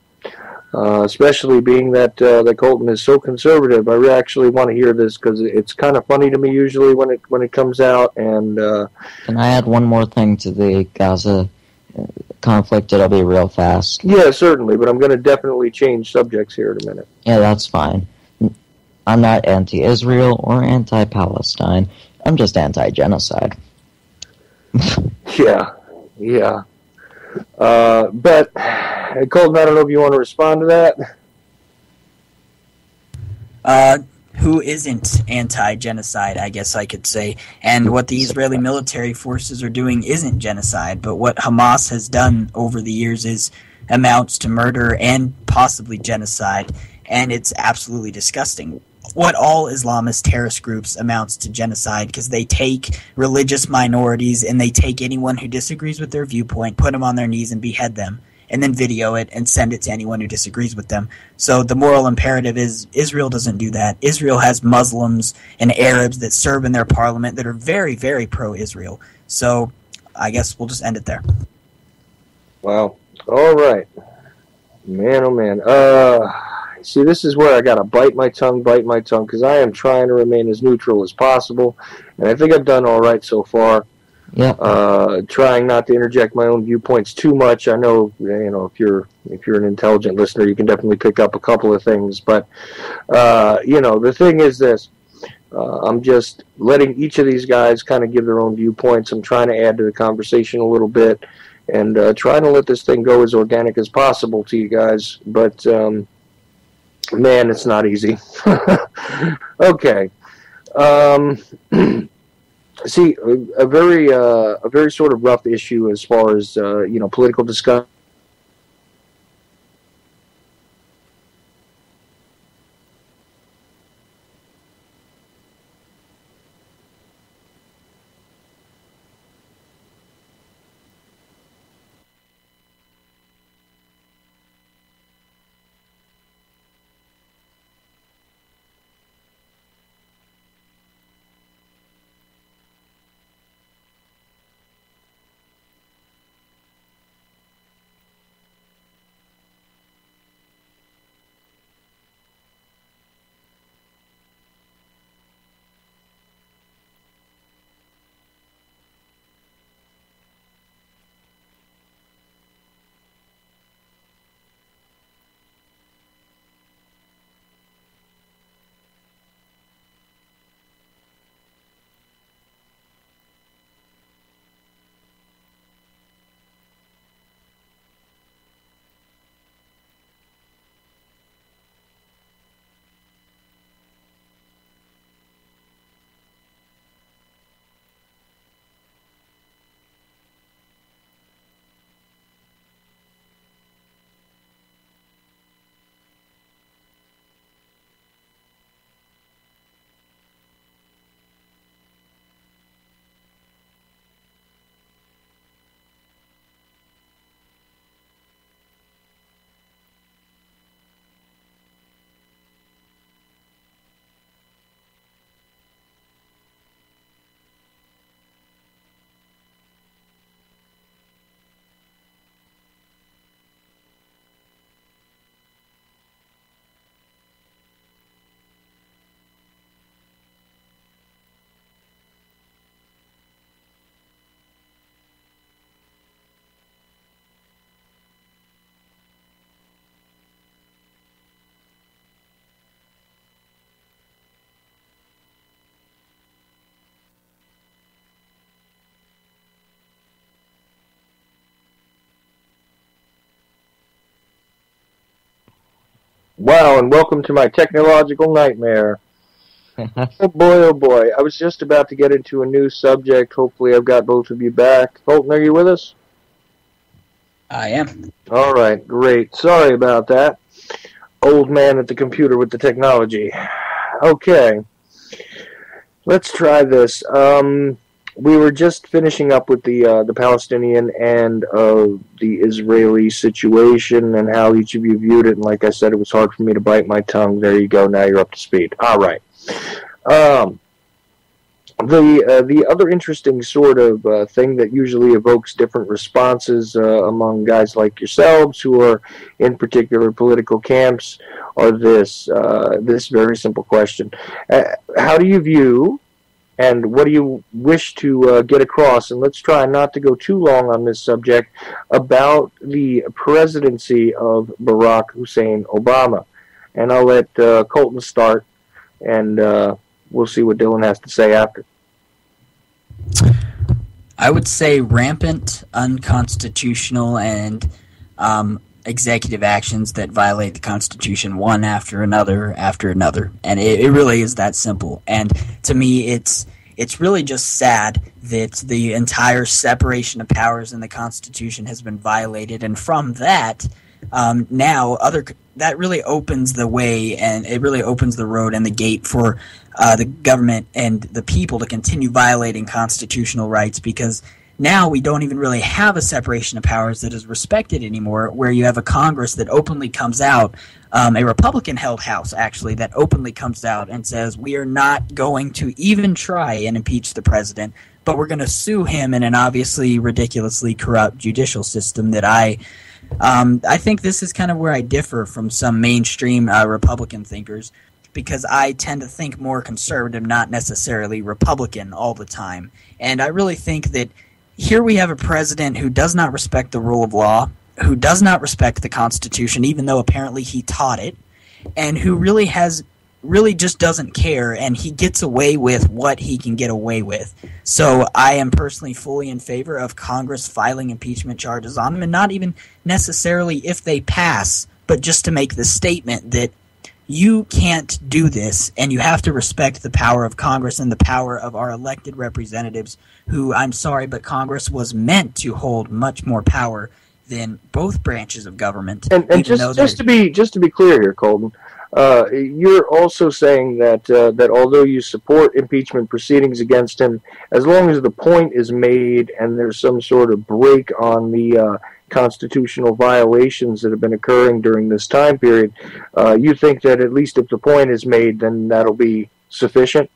Especially being that Colton is so conservative. I actually want to hear this because it's kind of funny to me usually when it comes out. And can I add one more thing to the Gaza conflict? It'll be real fast. Yeah, certainly, but I'm going to definitely change subjects here in a minute. Yeah, that's fine. I'm not anti-Israel or anti-Palestine. I'm just anti-genocide. Yeah. But, Colton, I don't know if you want to respond to that. Who isn't anti-genocide, I guess I could say. And what the Israeli military forces are doing isn't genocide, but what Hamas has done over the years amounts to murder and possibly genocide, and it's absolutely disgusting. What all Islamist terrorist groups amounts to genocide, because they take religious minorities and they take anyone who disagrees with their viewpoint, put them on their knees and behead them, and then video it and send it to anyone who disagrees with them. So the moral imperative is Israel doesn't do that. Israel has Muslims and Arabs that serve in their parliament that are very, very pro-Israel. So I guess we'll just end it there. Wow. All right. Man, oh man. See, this is where I gotta bite my tongue, because I am trying to remain as neutral as possible, and I think I've done all right so far. Yeah. Trying not to interject my own viewpoints too much. I know, if you're an intelligent listener, you can definitely pick up a couple of things. But the thing is this: I'm just letting each of these guys kind of give their own viewpoints. I'm trying to add to the conversation a little bit, and trying to let this thing go as organic as possible to you guys. But man, it's not easy. Okay. See, a very sort of rough issue as far as political discussion. Wow, and welcome to my technological nightmare. Oh boy. I was just about to get into a new subject. Hopefully I've got both of you back. Colton, are you with us? I am. All right, great. Sorry about that. Old man at the computer with the technology. Okay. Let's try this. We were just finishing up with the Palestinian and the Israeli situation and how each of you viewed it. And like I said, it was hard for me to bite my tongue. There you go. Now you're up to speed. All right. The other interesting sort of thing that usually evokes different responses among guys like yourselves who are in particular political camps are this very simple question: how do you view? And what do you wish to get across? And let's try not to go too long on this subject about the presidency of Barack Hussein Obama. And I'll let Colton start, and we'll see what Dylan has to say after. I would say rampant, unconstitutional, and executive actions that violate the Constitution one after another. And it really is that simple. And to me, it's really just sad that the entire separation of powers in the Constitution has been violated. And from that, that really opens the way, and it really opens the road and the gate for the government and the people to continue violating constitutional rights, because now we don't even really have a separation of powers that is respected anymore, where you have a Congress that openly comes out, a Republican-held House, actually, that openly comes out and says, we are not going to even try and impeach the president, but we're going to sue him in an obviously ridiculously corrupt judicial system that I think this is kind of where I differ from some mainstream Republican thinkers, because I tend to think more conservative, not necessarily Republican all the time. And I really think that here we have a president who does not respect the rule of law, who does not respect the Constitution, even though apparently he taught it, and who really just doesn't care, and he gets away with what he can get away with. So I am personally fully in favor of Congress filing impeachment charges on him, and not even necessarily if they pass, but just to make the statement that you can't do this, and you have to respect the power of Congress and the power of our elected representatives, who, I'm sorry, but Congress was meant to hold much more power than both branches of government. And just to be clear here, Colton, you're also saying that although you support impeachment proceedings against him, as long as the point is made and there's some sort of break on the constitutional violations that have been occurring during this time period, you think that at least if the point is made, then that'll be sufficient?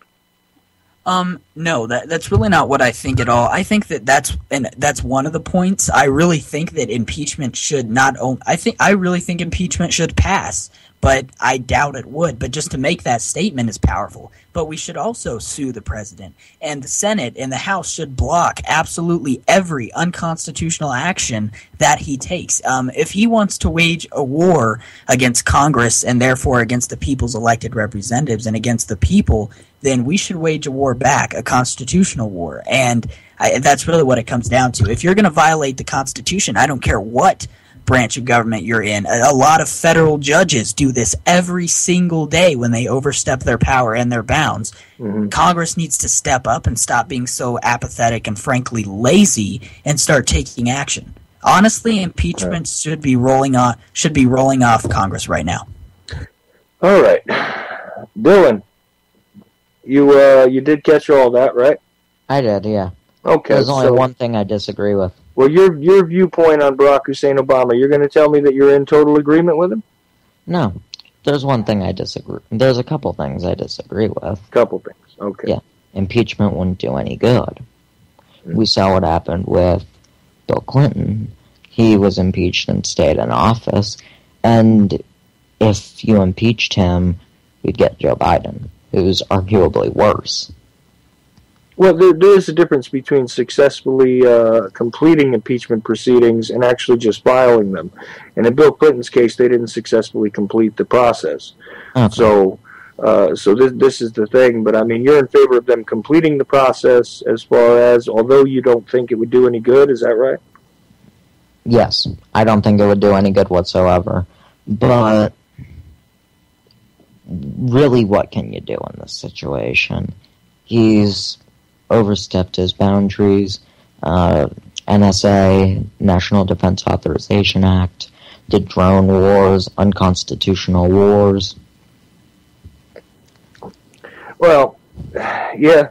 No, that's really not what I think at all. I think that's one of the points. I really think that impeachment should I really think impeachment should pass, but I doubt it would. But just to make that statement is powerful. But we should also sue the president, and the Senate and the House should block absolutely every unconstitutional action that he takes. If he wants to wage a war against Congress and therefore against the people's elected representatives and against the people, then we should wage a war back, a constitutional war. And that's really what it comes down to. If you're going to violate the Constitution, I don't care what branch of government you're in. A lot of federal judges do this every single day when they overstep their power and their bounds. Mm-hmm. Congress needs to step up and stop being so apathetic and frankly lazy and start taking action. Honestly, impeachment should be rolling off Congress right now. All right. Dylan, you did catch all that, right? I did, yeah. Okay. There's only one thing I disagree with. Well, your viewpoint on Barack Hussein Obama, you're going to tell me that you're in total agreement with him? No. There's one thing I disagree. There's a couple things I disagree with. Couple things, okay. Yeah. Impeachment wouldn't do any good. Mm-hmm. We saw what happened with Bill Clinton. He was impeached and stayed in office. And if you impeached him, you'd get Joe Biden, who's arguably worse. Well, there is a difference between successfully completing impeachment proceedings and actually just filing them. And in Bill Clinton's case, they didn't successfully complete the process. Okay. So this is the thing. But, I mean, you're in favor of them completing the process as far as, although you don't think it would do any good, is that right? Yes. I don't think it would do any good whatsoever. But really, what can you do in this situation? He's overstepped his boundaries. NSA, National Defense Authorization Act, did drone wars, unconstitutional wars. Well, yeah.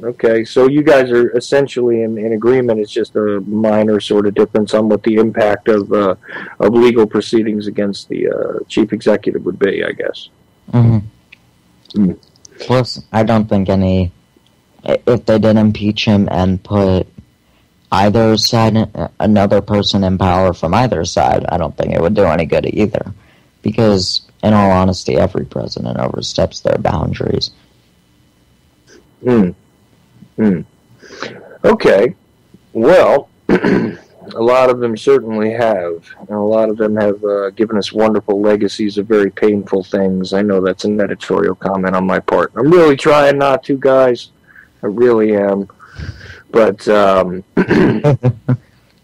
Okay, so you guys are essentially in agreement. It's just a minor sort of difference on what the impact of legal proceedings against the chief executive would be, I guess. Mm-hmm. Plus, I don't think if they did impeach him and put either side, another person in power from either side, I don't think it would do any good either. Because, in all honesty, every president oversteps their boundaries. Okay. Well, a lot of them certainly have. And a lot of them have given us wonderful legacies of very painful things. I know that's an editorial comment on my part. I'm really trying not to, guys. I really am. But, don't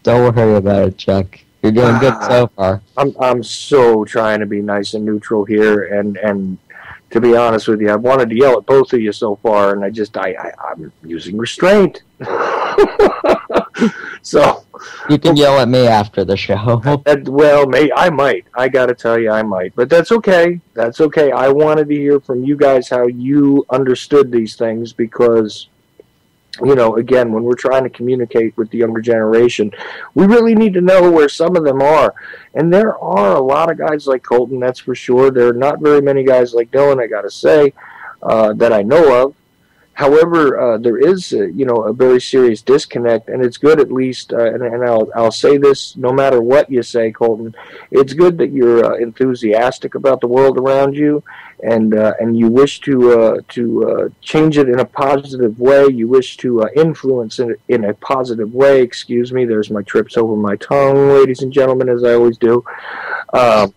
worry about it, Chuck. You're doing good so far. I'm so trying to be nice and neutral here, and to be honest with you, I wanted to yell at both of you so far, and I'm using restraint. So you can yell at me after the show. I might. I got to tell you, I might. But that's okay. That's okay. I wanted to hear from you guys how you understood these things because, again, when we're trying to communicate with the younger generation, we really need to know where some of them are. And there are a lot of guys like Colton, that's for sure. There are not very many guys like Dylan, I got to say, that I know of. However, there is, a very serious disconnect, and it's good at least, and I'll say this no matter what you say, Colton, it's good that you're enthusiastic about the world around you, and you wish to change it in a positive way. You wish to influence it in a positive way. Excuse me, there's my trips over my tongue, ladies and gentlemen, as I always do. But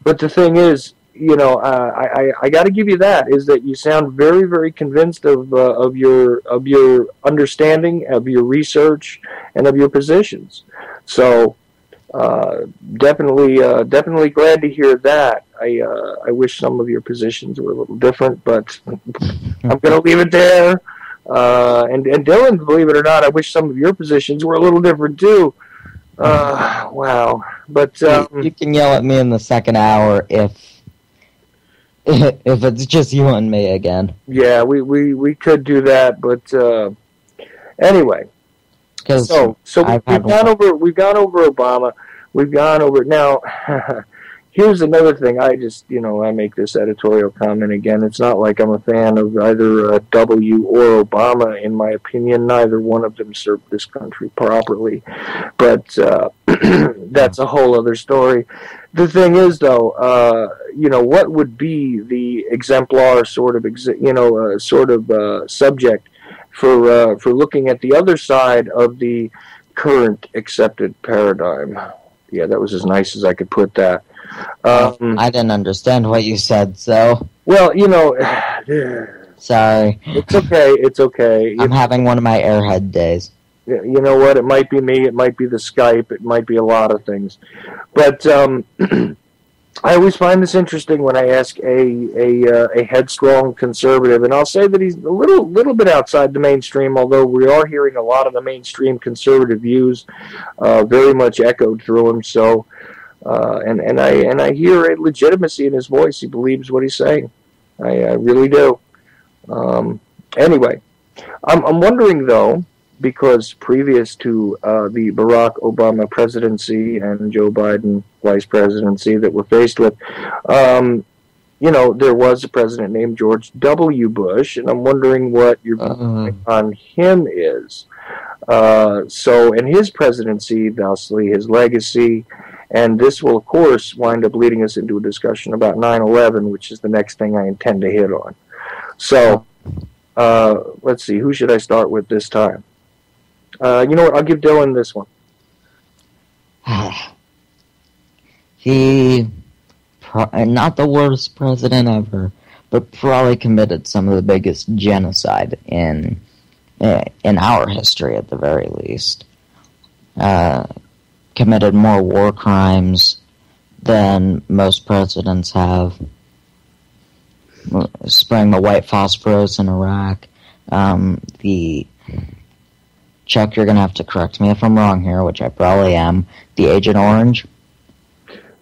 the thing is, I got to give you that, is that you sound very, very convinced of your understanding, of your research, and of your positions. So definitely glad to hear that. I wish some of your positions were a little different, but I'm going to leave it there. And Dylan, believe it or not, I wish some of your positions were a little different too. Wow. But you can yell at me in the second hour if it's just you and me again. Yeah, we could do that, but anyway. So we've gone over Obama. We've gone over now. Here's another thing. I just I make this editorial comment again. It's not like I'm a fan of either W or Obama. In my opinion, neither one of them served this country properly. But that's a whole other story. The thing is, though, what would be the exemplar sort of subject for looking at the other side of the current accepted paradigm? Yeah, that was as nice as I could put that. I didn't understand what you said, so... Well, Sorry. It's okay. I'm having one of my airhead days. You know what? It might be me. It might be the Skype. It might be a lot of things. But I always find this interesting when I ask a headstrong conservative, and I'll say that he's a little bit outside the mainstream, although we are hearing a lot of the mainstream conservative views very much echoed through him. So... And I hear a legitimacy in his voice. He believes what he's saying. I really do. Anyway, I'm wondering though, because previous to the Barack Obama presidency and Joe Biden vice presidency that we're faced with, there was a president named George W. Bush, and I'm wondering what your view on him is. So in his presidency, thusly his legacy. And this will, of course, wind up leading us into a discussion about 9/11, which is the next thing I intend to hit on. So, let's see. Who should I start with this time? You know what? I'll give Dylan this one. He, not the worst president ever, but probably committed some of the biggest genocide in our history, at the very least. Committed more war crimes than most presidents have. spraying the white phosphorus in Iraq. The Chuck, you're going to have to correct me if I'm wrong here, which I probably am. The Agent Orange.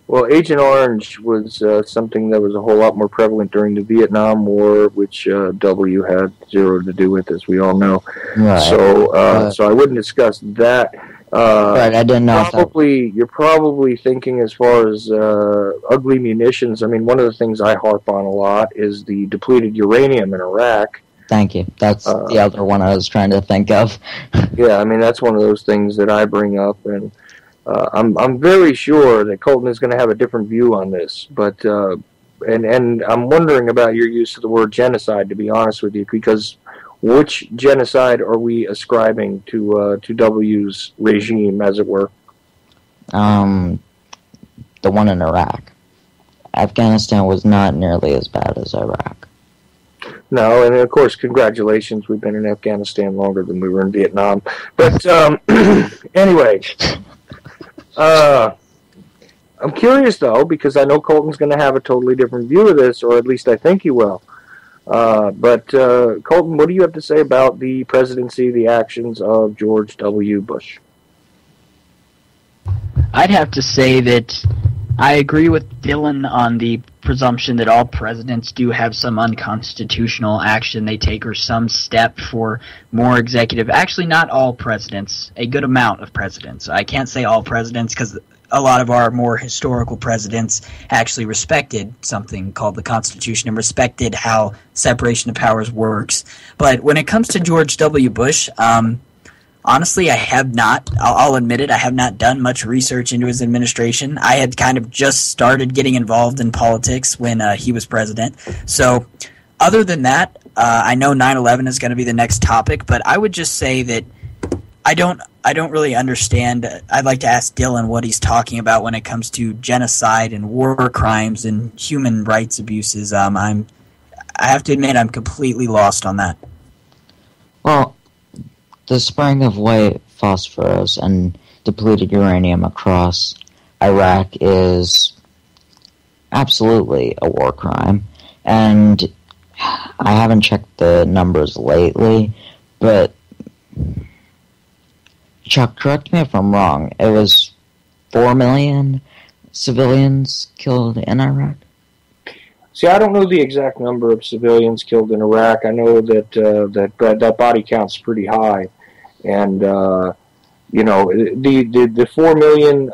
Well, Agent Orange was something that was a whole lot more prevalent during the Vietnam War, which W had zero to do with, as we all know. Right. So I wouldn't discuss that. Right, I didn't know. You're probably thinking as far as ugly munitions. I mean, one of the things I harp on a lot is the depleted uranium in Iraq. Thank you. That's the other one I was trying to think of. Yeah, I mean, that's one of those things that I bring up, and I'm very sure that Colton is going to have a different view on this, but and I'm wondering about your use of the word genocide, to be honest with you, because which genocide are we ascribing to W's regime, as it were? The one in Iraq. Afghanistan was not nearly as bad as Iraq. No, and of course, congratulations, we've been in Afghanistan longer than we were in Vietnam. But anyway... I'm curious, though, because I know Colton's going to have a totally different view of this, or at least I think he will. But Colton, what do you have to say about the presidency, the actions of George W. Bush? I'd have to say that I agree with Dylan on the presumption that all presidents do have some unconstitutional action they take or some step for more executive. Actually, not all presidents, a good amount of presidents. I can't say all presidents because a lot of our more historical presidents actually respected something called the Constitution and respected how separation of powers works. But when it comes to George W. Bush, honestly, I have not, I'll admit it, I have not done much research into his administration. I had kind of just started getting involved in politics when he was president. So other than that, I know 9/11 is going to be the next topic, but I would just say that I don't really understand. I'd like to ask Dylan what he's talking about when it comes to genocide and war crimes and human rights abuses. I have to admit I'm completely lost on that. Well, the spraying of white phosphorus and depleted uranium across Iraq is absolutely a war crime. And I haven't checked the numbers lately, but Chuck, correct me if I'm wrong. It was 4 million civilians killed in Iraq? See, I don't know the exact number of civilians killed in Iraq. I know that that body count's pretty high, and the 4 million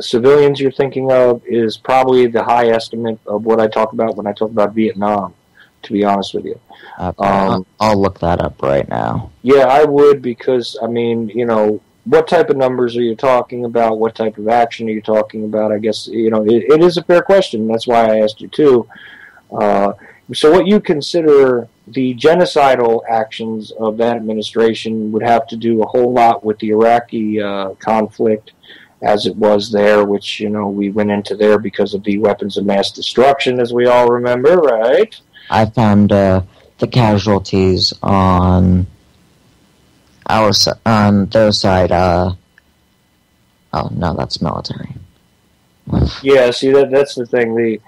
civilians you're thinking of is probably the high estimate of what I talk about when I talk about Vietnam. To be honest with you, I'll look that up right now. Yeah, I would, because I mean, what type of numbers are you talking about? What type of action are you talking about? I guess, it is a fair question. That's why I asked you too. So what you consider the genocidal actions of that administration would have to do a whole lot with the Iraqi conflict as it was there, which, we went into there because of the weapons of mass destruction, as we all remember, right? I found the casualties on their side. Oh no, that's military. Yeah, see, that's the thing.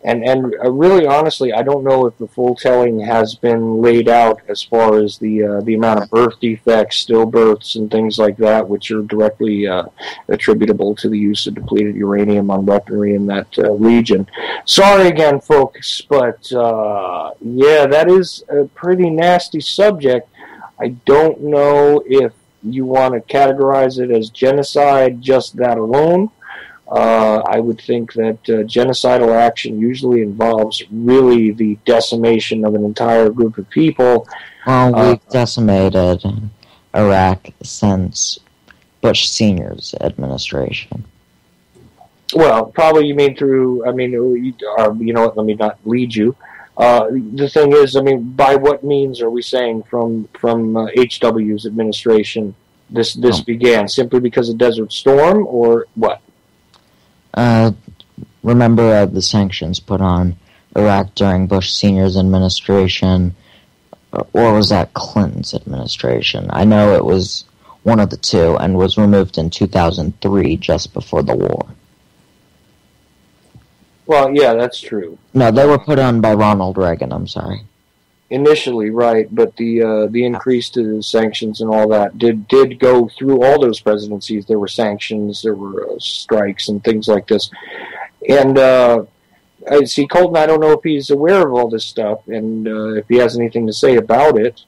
And really, honestly, I don't know if the full telling has been laid out as far as the amount of birth defects, stillbirths, and things like that, which are directly attributable to the use of depleted uranium on weaponry in that region. Sorry again, folks, but yeah, that is a pretty nasty subject. I don't know if you want to categorize it as genocide, just that alone. I would think that genocidal action usually involves really the decimation of an entire group of people. Well, we've decimated Iraq since Bush Sr.'s administration. Well, probably you mean through, you know what, let me not lead you. The thing is, by what means are we saying from HW's administration this began? Simply because of Desert Storm, or what? Remember the sanctions put on Iraq during Bush Sr.'s administration, or was that Clinton's administration? I know it was one of the two, and was removed in 2003, just before the war. Well, yeah, that's true. No, they were put on by Ronald Reagan, I'm sorry. Initially, right, but the increase to the sanctions and all that did go through all those presidencies. There were sanctions, there were strikes and things like this. And I see Colton. I don't know if he's aware of all this stuff, and if he has anything to say about it,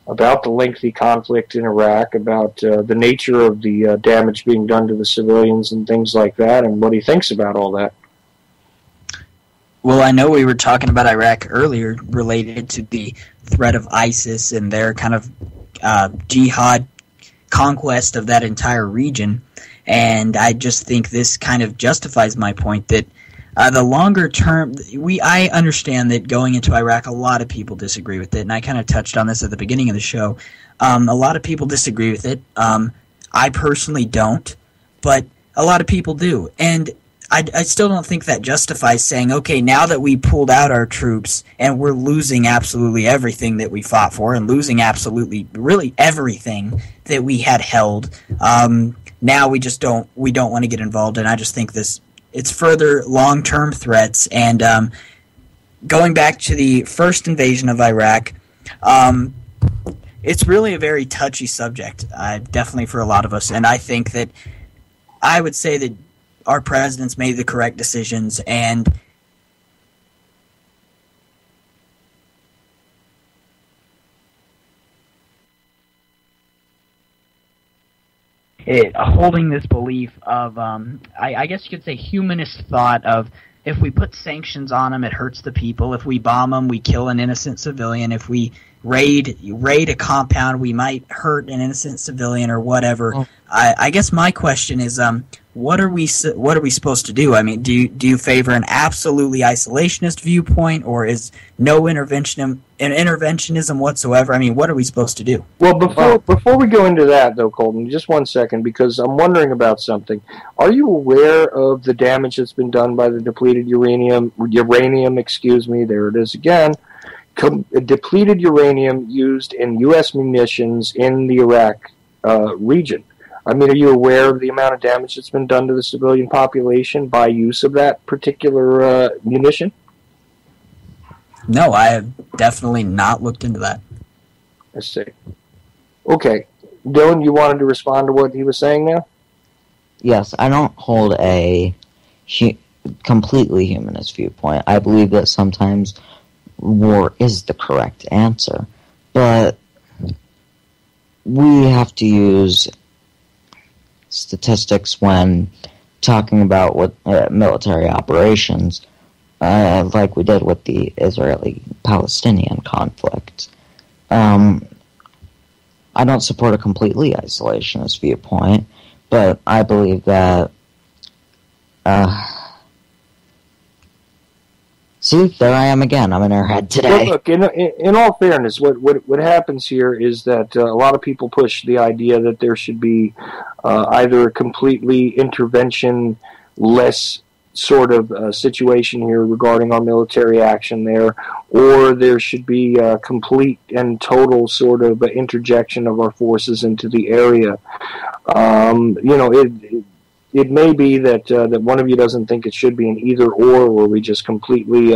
about the lengthy conflict in Iraq, about the nature of the damage being done to the civilians and things like that, and what he thinks about all that. Well, I know we were talking about Iraq earlier related to the threat of ISIS and their kind of jihad conquest of that entire region. And I just think this kind of justifies my point that the longer term, I understand that going into Iraq, a lot of people disagree with it. And I kind of touched on this at the beginning of the show. A lot of people disagree with it. I personally don't, but a lot of people do. And I still don't think that justifies saying, okay, now that we pulled out our troops and we're losing absolutely everything that we fought for and losing absolutely really everything that we had held, now we don't want to get involved. And I just think it's further long-term threats. And going back to the first invasion of Iraq, it's really a very touchy subject, definitely for a lot of us. And I think that I would say that our presidents made the correct decisions, and holding this belief of, I guess you could say, humanist thought of, if we put sanctions on them, it hurts the people. If we bomb them, we kill an innocent civilian. If we raid a compound, we might hurt an innocent civilian or whatever. Oh. I guess my question is, what are we supposed to do? I mean, do you favor an absolutely isolationist viewpoint, or is no interventionism whatsoever? I mean, what are we supposed to do? Well, before we go into that, though, Colton, just one second, because I'm wondering about something. Are you aware of the damage that's been done by the depleted uranium? Excuse me, there it is again. Depleted uranium used in U.S. munitions in the Iraq region. I mean, are you aware of the amount of damage that's been done to the civilian population by use of that particular munition? No, I have definitely not looked into that. I see. Okay. Dylan, you wanted to respond to what he was saying now? Yes, I don't hold a completely humanist viewpoint. I believe that sometimes war is the correct answer, but we have to use statistics when talking about what military operations, like we did with the Israeli-Palestinian conflict. I don't support a completely isolationist viewpoint, but I believe that see, there I am again. I'm in her head today. Well, look, in all fairness, what happens here is that a lot of people push the idea that there should be either a completely intervention-less sort of situation here regarding our military action there, or there should be a complete and total sort of interjection of our forces into the area. It may be that one of you doesn't think it should be an either-or, where we just completely,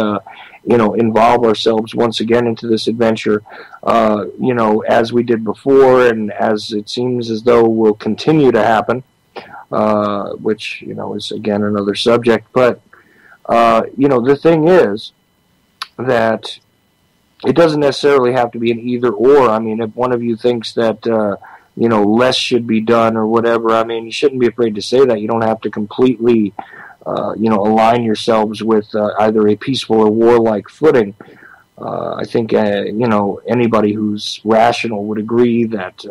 involve ourselves once again into this adventure, as we did before, and as it seems as though will continue to happen, which, is, again, another subject. But, the thing is that it doesn't necessarily have to be an either-or. I mean, if one of you thinks that less should be done or whatever, I mean, you shouldn't be afraid to say that. You don't have to completely, align yourselves with either a peaceful or warlike footing. I think, anybody who's rational would agree that,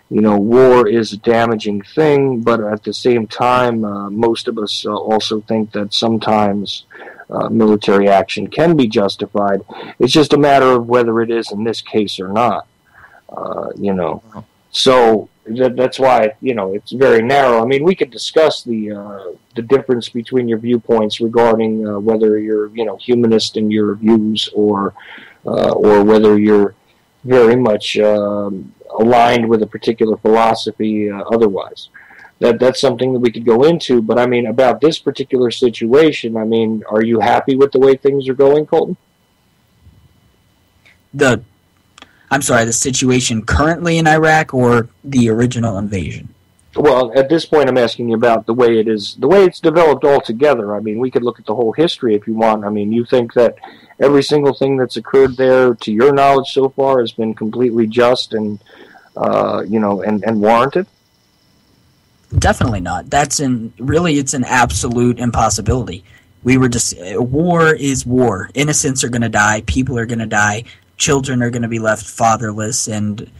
war is a damaging thing, but at the same time, most of us also think that sometimes military action can be justified. It's just a matter of whether it is in this case or not, So that's why, it's very narrow. I mean, we could discuss the difference between your viewpoints regarding whether you're, humanist in your views or whether you're very much aligned with a particular philosophy otherwise. that's something that we could go into. But I mean, about this particular situation, I mean, are you happy with the way things are going, Colton? I'm sorry, the situation currently in Iraq or the original invasion? Well, at this point, I'm asking you about the way it's developed altogether. I mean, we could look at the whole history if you want. I mean, you think that every single thing that's occurred there, to your knowledge so far, has been completely just and and warranted? Definitely not. It's an absolute impossibility. War is war. Innocents are going to die. People are going to die. Children are going to be left fatherless, and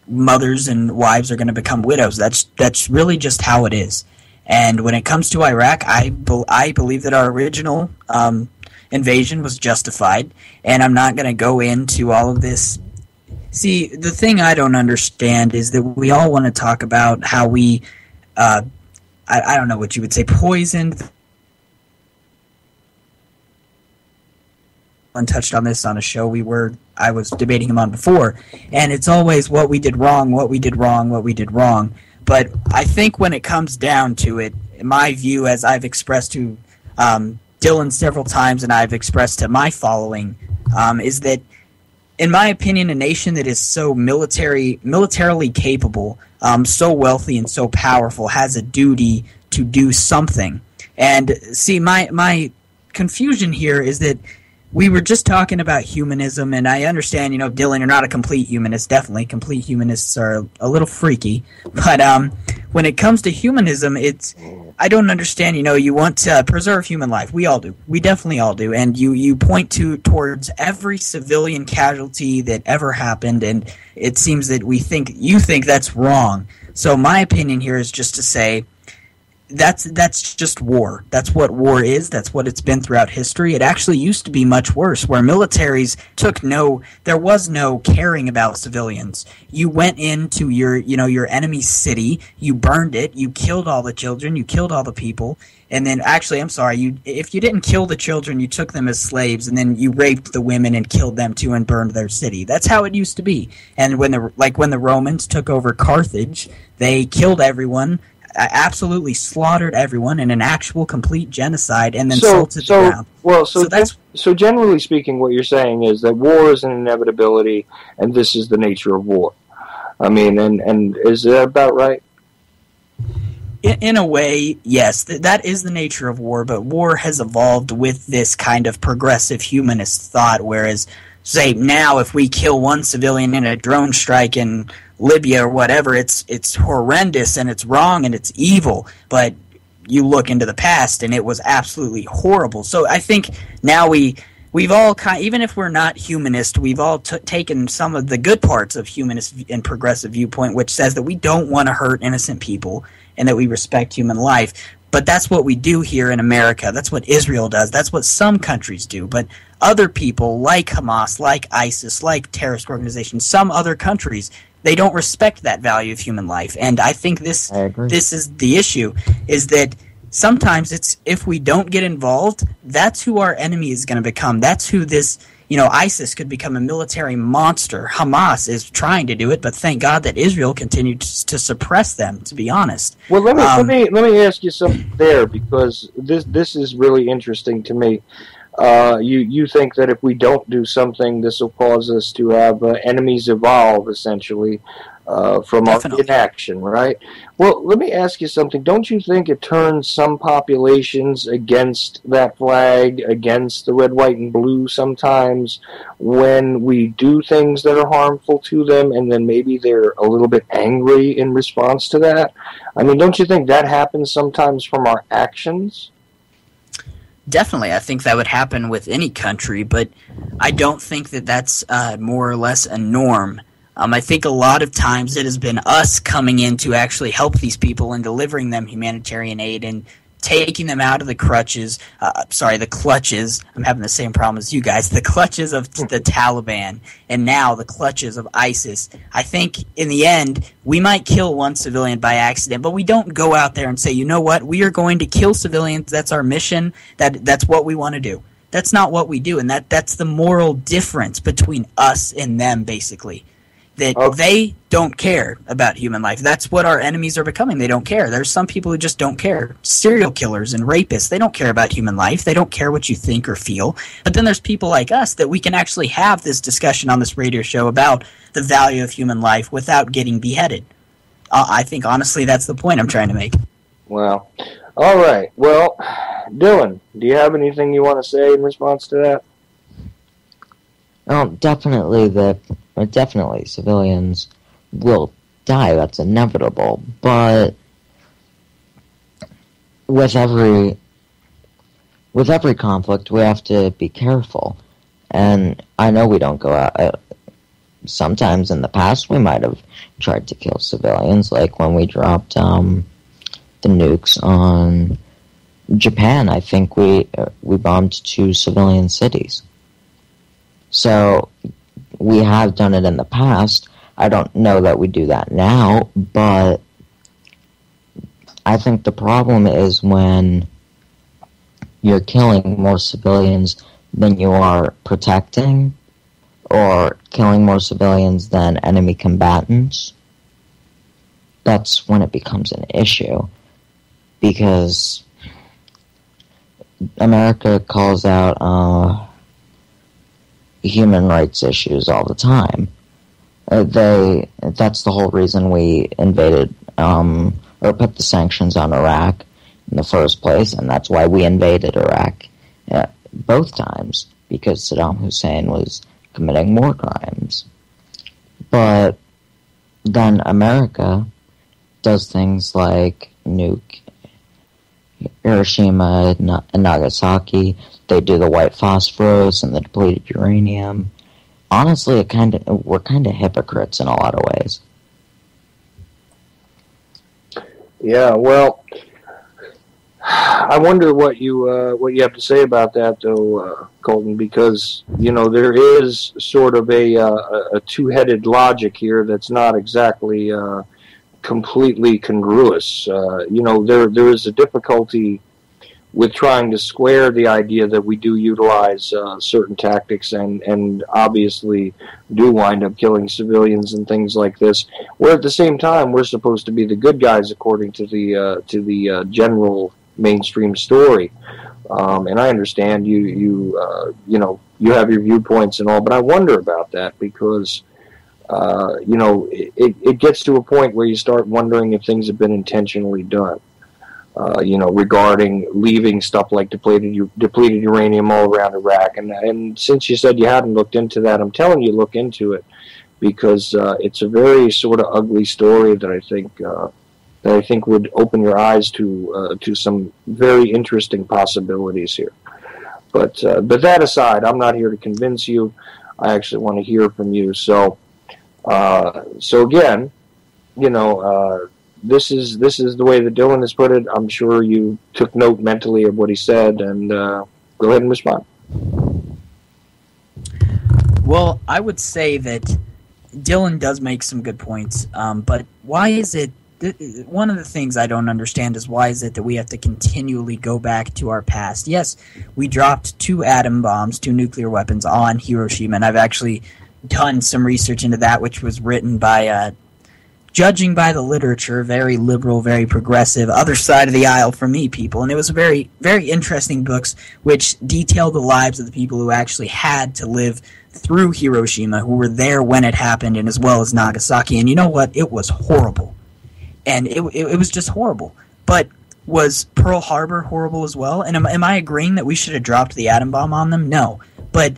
mothers and wives are going to become widows. That's really just how it is. And when it comes to Iraq, I believe that our original invasion was justified, and I'm not going to go into all of this. See, the thing I don't understand is that we all want to talk about how we, I don't know what you would say, poisoned. And touched on this on a show I was debating him on before, and it's always what we did wrong, what we did wrong, what we did wrong. But I think when it comes down to it, my view, as I've expressed to Dylan several times and I've expressed to my following, is that, in my opinion, a nation that is so militarily capable, so wealthy and so powerful, has a duty to do something. And see, my confusion here is that we were just talking about humanism, and I understand, Dylan, you're not a complete humanist. Definitely, complete humanists are a little freaky. But when it comes to humanism, I don't understand. You want to preserve human life. We all do. We definitely all do. And you point towards every civilian casualty that ever happened, and it seems that you think that's wrong. So my opinion here is just to say, that's just war. That's what war is. That's what it's been throughout history. It actually used to be much worse, where militaries there was no caring about civilians. You went into your enemy's city, you burned it, you killed all the children, you killed all the people, and then I'm sorry, if you didn't kill the children, you took them as slaves, and then you raped the women and killed them too and burned their city. That's how it used to be. And when the Romans took over Carthage, they killed everyone, absolutely slaughtered everyone in an actual complete genocide, and then salted the ground. Well, so generally speaking, what you're saying is that war is an inevitability, and this is the nature of war. I mean, and is that about right? In a way, yes, that is the nature of war, but war has evolved with this kind of progressive humanist thought, whereas, say, now if we kill one civilian in a drone strike in Libya or whatever, it's horrendous and it's wrong and it's evil, but you look into the past and it was absolutely horrible. So I think now we've all even if we're not humanist, we've all taken some of the good parts of humanist and progressive viewpoint, which says that we don't want to hurt innocent people and that we respect human life. But that's what we do here in America. That's what Israel does. That's what some countries do. But other people like Hamas, like ISIS, like terrorist organizations, some other countries, they don't respect that value of human life. And I think this is the issue, is that sometimes if we don't get involved, that's who our enemy is going to become. That's who ISIS could become a military monster. Hamas is trying to do it, but thank God that Israel continued to suppress them, to be honest. Well, let me ask you something there, because this is really interesting to me. You think that if we don't do something, this will cause us to have enemies evolve, essentially, from Definitely. our inaction, right? Well, let me ask you something. Don't you think it turns some populations against that flag, against the red, white, and blue sometimes, when we do things that are harmful to them, and then maybe they're a little bit angry in response to that? I mean, don't you think that happens sometimes from our actions? Definitely, I think that would happen with any country, but I don't think that that's more or less a norm. I think a lot of times it has been us coming in to actually help these people and delivering them humanitarian aid and taking them out of the clutches. I'm having the same problem as you guys. The clutches of the Taliban, and now the clutches of ISIS. I think in the end, we might kill one civilian by accident, but we don't go out there and say, you know what, we are going to kill civilians. That's our mission. That's what we want to do. That's not what we do, and that's the moral difference between us and them, basically. that they don't care about human life. That's what our enemies are becoming. They don't care. There's some people who just don't care. Serial killers and rapists, they don't care about human life. They don't care what you think or feel. But then there's people like us that we can actually have this discussion on this radio show about the value of human life without getting beheaded. I think, honestly, that's the point I'm trying to make. Well, all right. Well, Dylan, do you have anything you want to say in response to that? Definitely civilians will die. That's inevitable. But with every conflict, we have to be careful. And I know we don't go out. Sometimes in the past, we might have tried to kill civilians, like when we dropped the nukes on Japan. I think we bombed 2 civilian cities. So we have done it in the past. I don't know that we do that now, but I think the problem is when you're killing more civilians than you are protecting, or killing more civilians than enemy combatants. That's when it becomes an issue, because America calls out human rights issues all the time. That's the whole reason we invaded or put the sanctions on Iraq in the first place, and that's why we invaded Iraq both times, because Saddam Hussein was committing war crimes. But then America does things like nuke Hiroshima and Nagasaki. They do the white phosphorus and the depleted uranium. Honestly, we're kind of hypocrites in a lot of ways. Yeah, well, I wonder what you have to say about that, though, Colton, because there is sort of a two-headed logic here that's not exactly completely congruous. There is a difficulty with trying to square the idea that we do utilize certain tactics and obviously do wind up killing civilians and things like this, where at the same time we're supposed to be the good guys according to the general mainstream story. And I understand you have your viewpoints and all, but I wonder about that because it gets to a point where you start wondering if things have been intentionally done. Regarding leaving stuff like depleted uranium all around Iraq. And since you said you hadn't looked into that, I'm telling you, look into it, because it's a very sort of ugly story that I think would open your eyes to some very interesting possibilities here. But that aside, I'm not here to convince you. I actually want to hear from you. So again, this is the way that Dylan has put it. I'm sure you took note mentally of what he said, and go ahead and respond. Well, I would say that Dylan does make some good points, but why is it... One of the things I don't understand is why is it that we have to continually go back to our past? Yes, we dropped 2 atom bombs, 2 nuclear weapons on Hiroshima, and I've actually done some research into that, which was written by... judging by the literature, very liberal, very progressive, other side of the aisle for me, people. And it was very, very interesting books which detailed the lives of the people who actually had to live through Hiroshima, who were there when it happened, and as well as Nagasaki. And you know what? It was horrible. And it was just horrible. But was Pearl Harbor horrible as well? And am I agreeing that we should have dropped the atom bomb on them? No. But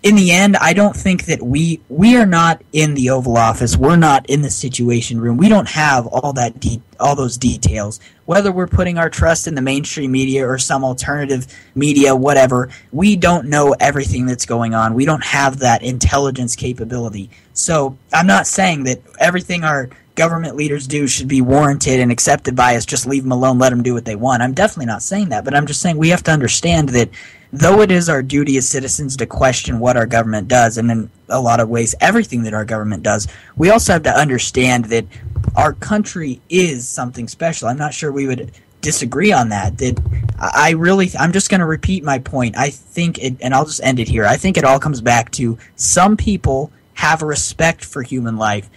in the end, I don't think that we are not in the Oval Office. We're not in the Situation Room. We don't have all those details. Whether we're putting our trust in the mainstream media or some alternative media, whatever, we don't know everything that's going on. We don't have that intelligence capability. So I'm not saying that everything our government leaders do should be warranted and accepted by us. Just leave them alone, let them do what they want. I'm definitely not saying that, but I'm just saying we have to understand that though it is our duty as citizens to question what our government does, and in a lot of ways everything that our government does, we also have to understand that our country is something special. I'm not sure we would disagree on that. I'm just going to repeat my point. I think and I'll just end it here. I think it all comes back to some people have a respect for human life.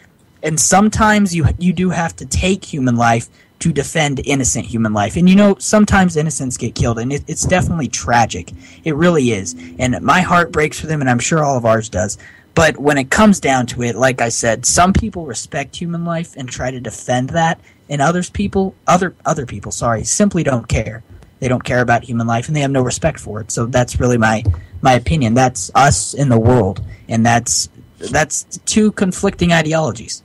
And sometimes you do have to take human life to defend innocent human life. And sometimes innocents get killed, and it's definitely tragic. It really is. And my heart breaks for them, and I'm sure all of ours does. But when it comes down to it, like I said, some people respect human life and try to defend that, and other people, simply don't care. They don't care about human life, and they have no respect for it. So that's really my opinion. That's us in the world, and that's two conflicting ideologies.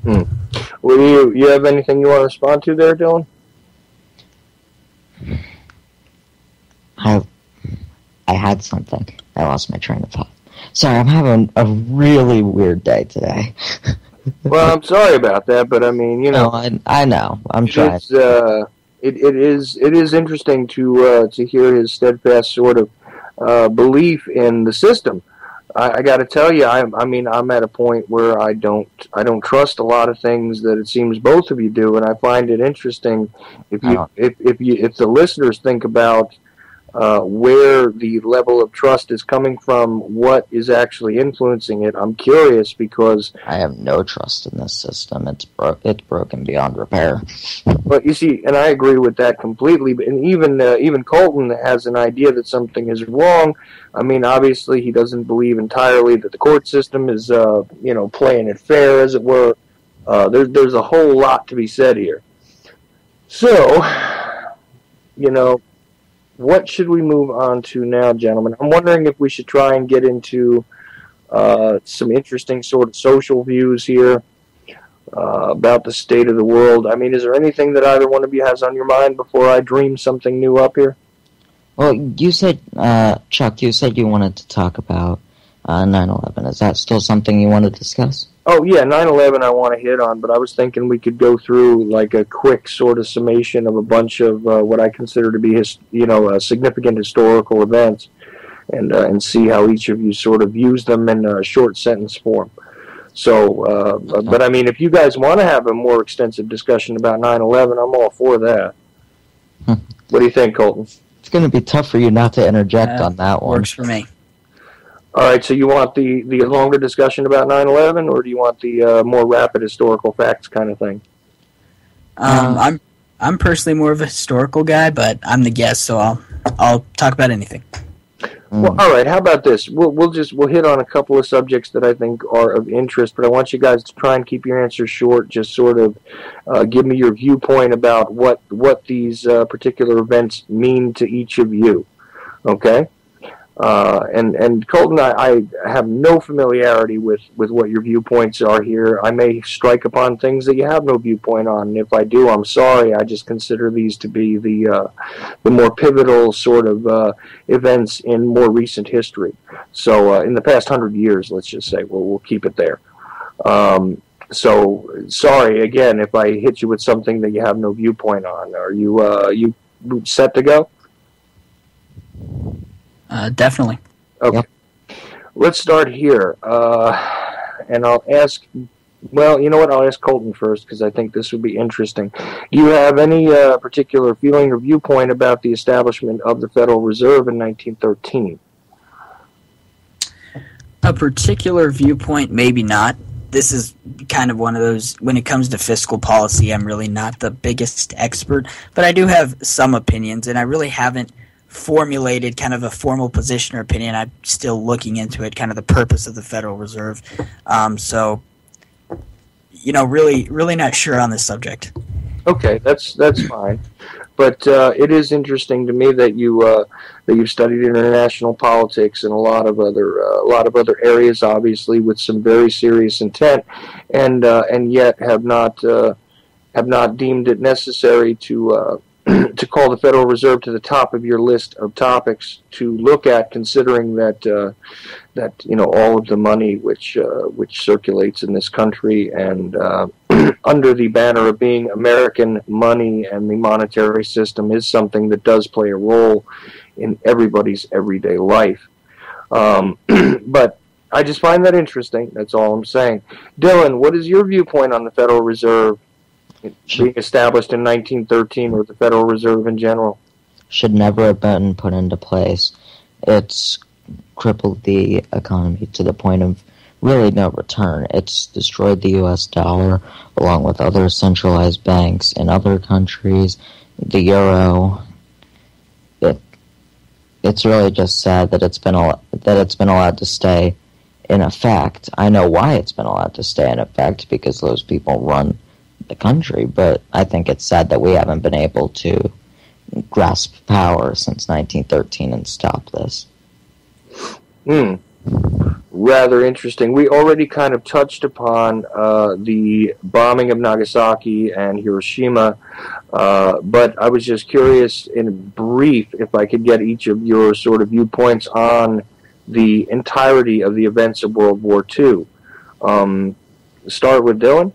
Well, you have anything you want to respond to there, Dylan? I had something. I lost my train of thought. Sorry, I'm having a really weird day today. Well, I'm sorry about that, but I mean, No, I know. I'm trying. It is interesting to hear his steadfast sort of belief in the system. I got to tell you, I'm at a point where I don't trust a lot of things that it seems both of you do, and I find it interesting if the listeners think about where the level of trust is coming from, what is actually influencing it. I'm curious because I have no trust in this system. It's broken beyond repair. But you see, and I agree with that completely. And even Colton has an idea that something is wrong. I mean, obviously, he doesn't believe entirely that the court system is, playing it fair, as it were. There's a whole lot to be said here. So, what should we move on to now, gentlemen? I'm wondering if we should try and get into some interesting sort of social views here about the state of the world. I mean, is there anything that either one of you has on your mind before I dream something new up here? Well, you said, Chuck, you wanted to talk about 9/11. Is that still something you want to discuss? Oh, yeah, 9/11 I want to hit on, but I was thinking we could go through like a quick sort of summation of a bunch of what I consider to be significant historical events and see how each of you sort of views them in a short sentence form. So, but I mean, if you guys want to have a more extensive discussion about 9/11, I'm all for that. What do you think, Colton? It's going to be tough for you not to interject on that one. Works for me. All right, so you want the longer discussion about 9/11, or do you want the more rapid historical facts kind of thing? I'm personally more of a historical guy, but I'm the guest, so I'll talk about anything. Well, all right. How about this? We'll hit on a couple of subjects that I think are of interest, but I want you guys to try and keep your answers short. Just sort of give me your viewpoint about what these particular events mean to each of you. Okay. And Colton, I have no familiarity with what your viewpoints are here. I may strike upon things that you have no viewpoint on, and if I do, I'm sorry. I just consider these to be the more pivotal sort of events in more recent history. So in the past 100 years, let's just say, we'll keep it there. So sorry again if I hit you with something that you have no viewpoint on. Are you set to go? Definitely. Okay. Yep. Let's start here. And I'll ask, well, you know what? I'll ask Colton first because I think this would be interesting. Do you have any particular feeling or viewpoint about the establishment of the Federal Reserve in 1913? A particular viewpoint, maybe not. This is kind of one of those, when it comes to fiscal policy, I'm really not the biggest expert, but I do have some opinions, and I really haven't formulated kind of a formal position or opinion. I'm still looking into it, kind of the purpose of the Federal Reserve. So, really not sure on this subject. Okay, that's fine. But it is interesting to me that you've studied international politics and a lot of other areas, obviously with some very serious intent, and yet have not deemed it necessary to call the Federal Reserve to the top of your list of topics to look at, considering that all of the money which circulates in this country and under the banner of being American money and the monetary system is something that does play a role in everybody's everyday life. But I just find that interesting. That's all I'm saying. Dylan, what is your viewpoint on the Federal Reserve being established in 1913, or the Federal Reserve in general? Should never have been put into place. It's crippled the economy to the point of really no return. It's destroyed the U.S. dollar along with other centralized banks in other countries, the euro. It's really just sad that it's been allowed to stay in effect. I know why it's been allowed to stay in effect, because those people run the country, but I think it's sad that we haven't been able to grasp power since 1913 and stop this. Rather interesting. We already kind of touched upon the bombing of Nagasaki and Hiroshima, but I was just curious, in brief, if I could get each of your sort of viewpoints on the entirety of the events of World War II. Start with Dylan.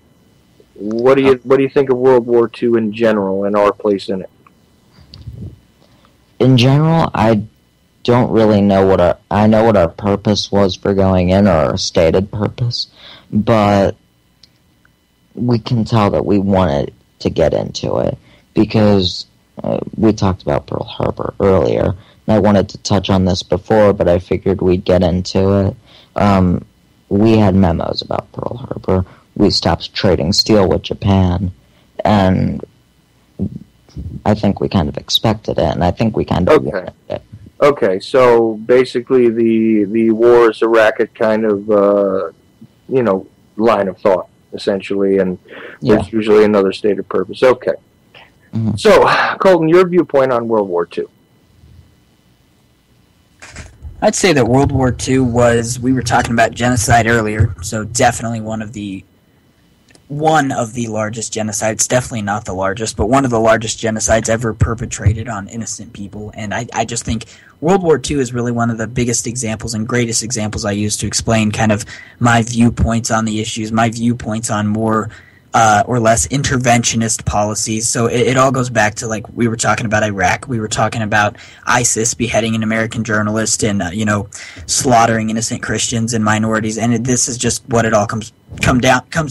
What do you think of World War II in general and our place in it? In general, I don't really know I know what our purpose was for going in, or our stated purpose, but we can tell that we wanted to get into it because we talked about Pearl Harbor earlier, and I wanted to touch on this before, but I figured we'd get into it. We had memos about Pearl Harbor. We stopped trading steel with Japan, and I think we kind of expected it, and I think we kind of wanted it. Okay, so basically the war is a racket kind of, line of thought, essentially, and there's usually another stated purpose. Okay. Mm-hmm. So, Colton, your viewpoint on World War II? I'd say that World War II we were talking about genocide earlier, so definitely one of the largest genocides, definitely not the largest, but one of the largest genocides ever perpetrated on innocent people. And I just think World War II is really one of the biggest examples and greatest examples I use to explain kind of my viewpoints on the issues, my viewpoints on more or less interventionist policies. So it all goes back to, like, we were talking about Iraq, we were talking about ISIS beheading an American journalist and slaughtering innocent Christians and minorities, and this is just what it all comes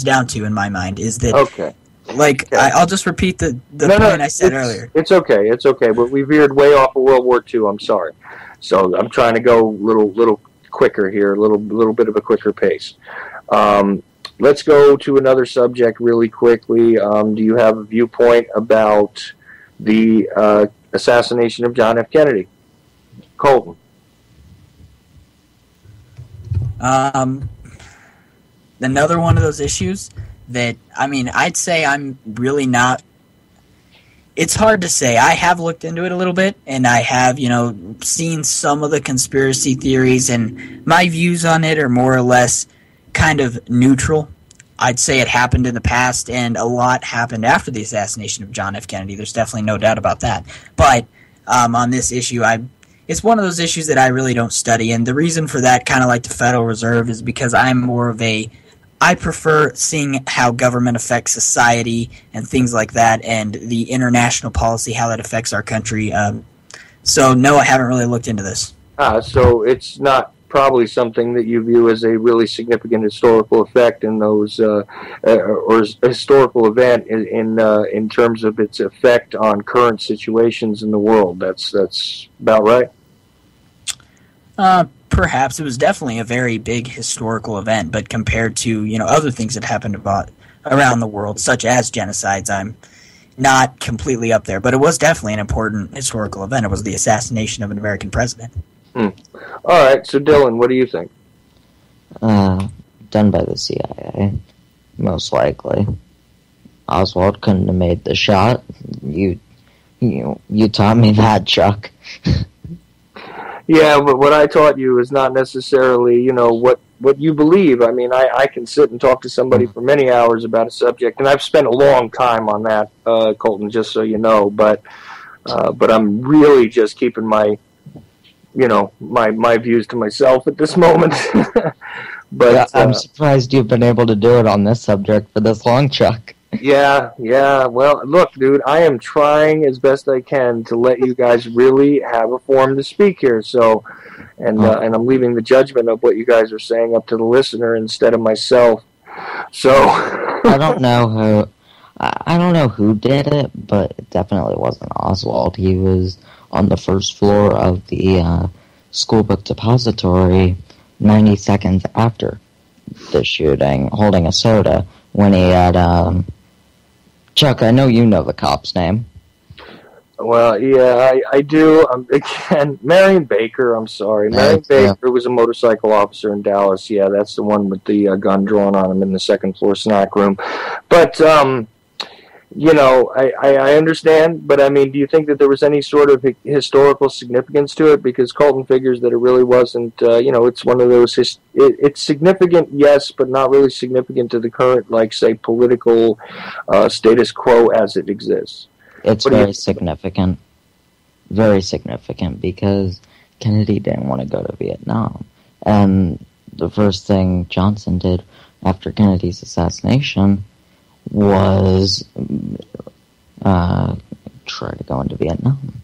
down to in my mind, is that I'll just repeat the point I said earlier. It's okay, but we veered way off of World War II. I'm sorry. So I'm trying to go little quicker here, a little bit of a quicker pace. Let's go to another subject really quickly. Do you have a viewpoint about the assassination of John F. Kennedy? Colton. Another one of those issues that, I'd say I'm really not... It's hard to say. I have looked into it a little bit, and I have, seen some of the conspiracy theories, and my views on it are more or less kind of neutral. I'd say it happened in the past, and a lot happened after the assassination of John F. Kennedy. There's definitely no doubt about that. But on this issue, it's one of those issues that I really don't study, and the reason for that, kind of like the Federal Reserve, is because I'm more of I prefer seeing how government affects society and things like that, and the international policy, how that affects our country. So, no, I haven't really looked into this. So it's not probably something that you view as a really significant historical effect in those, or a historical event in terms of its effect on current situations in the world. That's about right. Perhaps. It was definitely a very big historical event, but compared to other things that happened around the world, such as genocides, I'm not completely up there. But it was definitely an important historical event. It was the assassination of an American president. All right, so Dylan, what do you think? Done by the CIA, most likely. Oswald couldn't have made the shot. You taught me that, Chuck. Yeah, but what I taught you is not necessarily, what you believe. I can sit and talk to somebody for many hours about a subject, and I've spent a long time on that, Colton, just so you know. But I'm really just keeping my views to myself at this moment. But yeah, I'm surprised you've been able to do it on this subject for this long, Chuck. Yeah. Well, look, dude, I am trying as best I can to let you guys really have a forum to speak here. So, and I'm leaving the judgment of what you guys are saying up to the listener instead of myself. So, I don't know who did it, but it definitely wasn't Oswald. He was on the first floor of the school book depository 90 seconds after the shooting, holding a soda when he had, Chuck, I know you know the cop's name. Well, yeah, I do. Again, Marion Baker, I'm sorry. Marion Baker was a motorcycle officer in Dallas. Yeah, that's the one with the gun drawn on him in the second floor snack room. But, you know, I understand, but I mean, do you think that there was any sort of historical significance to it? Because Colton figures that it really wasn't, you know, it's one of those, it's significant, yes, but not really significant to the current, like, say, political status quo as it exists. It's very significant. Very significant, because Kennedy didn't want to go to Vietnam. And the first thing Johnson did after Kennedy's assassination was try to go into Vietnam.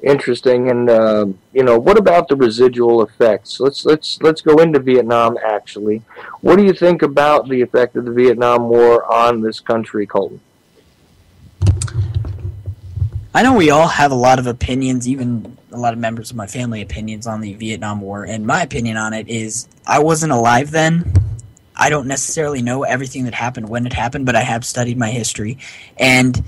Interesting. And you know, what about the residual effects? Let's go into Vietnam. Actually, what do you think about the effect of the Vietnam War on this country, Colton? I know we all have a lot of opinions, even a lot of members of my family opinions on the Vietnam War, and my opinion on it is I wasn't alive then. I don't necessarily know everything that happened when it happened, but I have studied my history, and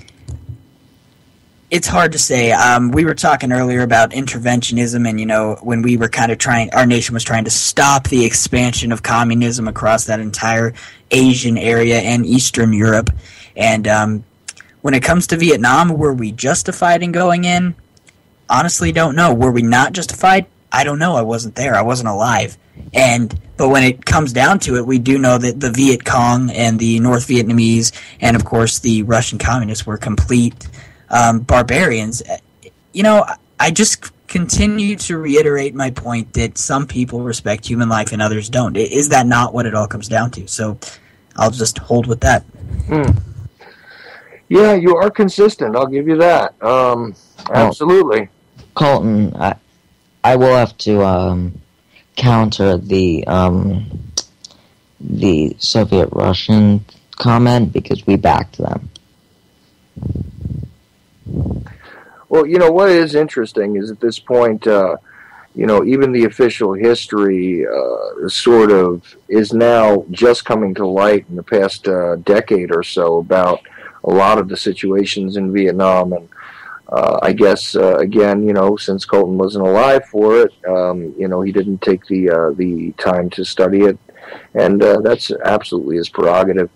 it's hard to say. We were talking earlier about interventionism, and, you know, when we were kind of our nation was trying to stop the expansion of communism across that entire Asian area and Eastern Europe, and when it comes to Vietnam, were we justified in going in? Honestly, don't know. Were we not justified? I don't know. I wasn't there. I wasn't alive. But when it comes down to it, we do know that the Viet Cong and the North Vietnamese and, of course, the Russian communists were complete barbarians. You know, I just continue to reiterate my point that some people respect human life and others don't. Is that not what it all comes down to? So I'll just hold with that. Yeah, you are consistent. I'll give you that. Absolutely. Colton, I will have to counter the Soviet-Russian comment, because we backed them. Well, you know, what is interesting is at this point, you know, even the official history sort of is now just coming to light in the past decade or so about a lot of the situations in Vietnam, and I guess again, you know, since Colton wasn't alive for it, you know, he didn't take the time to study it, and that's absolutely his prerogative.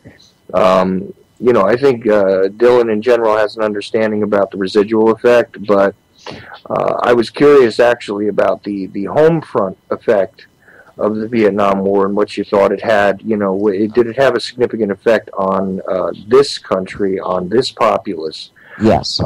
You know, I think Dylan in general has an understanding about the residual effect, but I was curious actually about the home front effect of the Vietnam War and what you thought it had. You know, did it have a significant effect on this country, on this populace? Yes.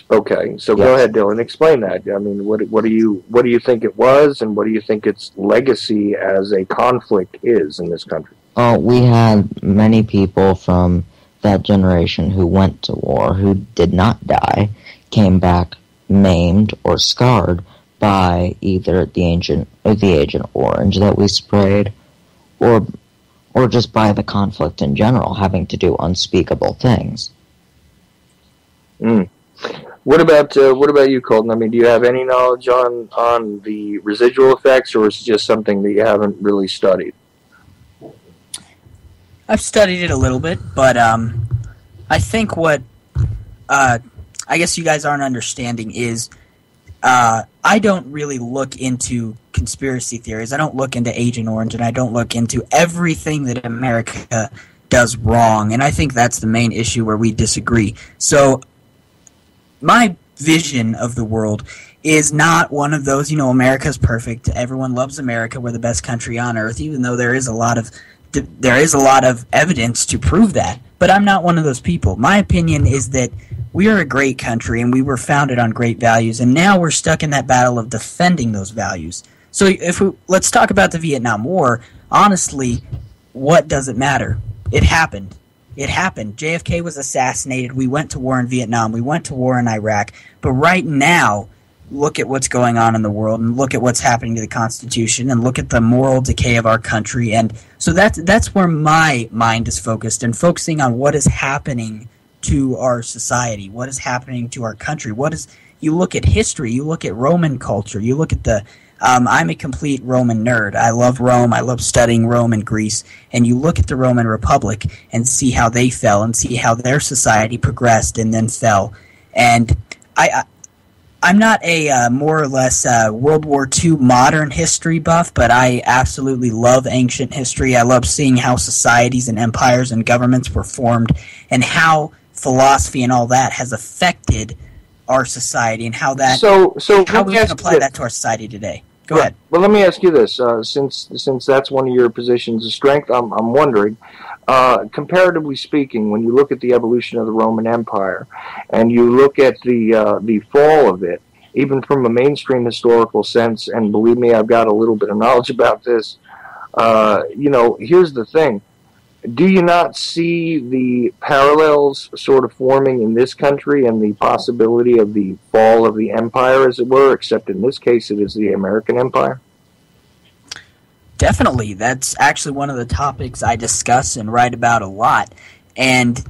Okay, so go ahead, Dylan. Explain that. I mean, what do you think it was, and what do you think its legacy as a conflict is in this country? We had many people from that generation who went to war, who did not die, came back maimed or scarred by either the Agent Orange that we sprayed, or just by the conflict in general, having to do unspeakable things. What about you, Colton? I mean, do you have any knowledge on the residual effects, or is it just something that you haven't really studied? I've studied it a little bit, but I think what I guess you guys aren't understanding is I don't really look into conspiracy theories. I don't look into Agent Orange, and I don't look into everything that America does wrong, and I think that's the main issue where we disagree. So my vision of the world is not one of those, you know, America's perfect, everyone loves America, we're the best country on earth, even though there is a lot of evidence to prove that. But I'm not one of those people. My opinion is that we are a great country, and we were founded on great values, and now we're stuck in that battle of defending those values. So let's talk about the Vietnam War. Honestly, what does it matter? It happened. It happened. JFK was assassinated. We went to war in Vietnam. We went to war in Iraq. But right now, look at what's going on in the world, and look at what's happening to the Constitution, and look at the moral decay of our country. And so that's where my mind is focused, and focusing on what is happening to our society, what is happening to our country. You look at history, you look at Roman culture, you look at the I'm a complete Roman nerd. I love Rome. I love studying Rome and Greece. And you look at the Roman Republic and see how they fell and see how their society progressed and then fell. And I'm not a more or less World War II modern history buff, but I absolutely love ancient history. I love seeing how societies and empires and governments were formed and how philosophy and all that has affected our society and how that how we can apply that to our society today. Go ahead. Well, let me ask you this: since that's one of your positions of strength, I'm wondering, comparatively speaking, when you look at the evolution of the Roman Empire, and you look at the fall of it, even from a mainstream historical sense, and believe me, I've got a little bit of knowledge about this. Here's the thing. Do you not see the parallels sort of forming in this country and the possibility of the fall of the empire, as it were, except in this case it is the American empire? Definitely. That's actually one of the topics I discuss and write about a lot. And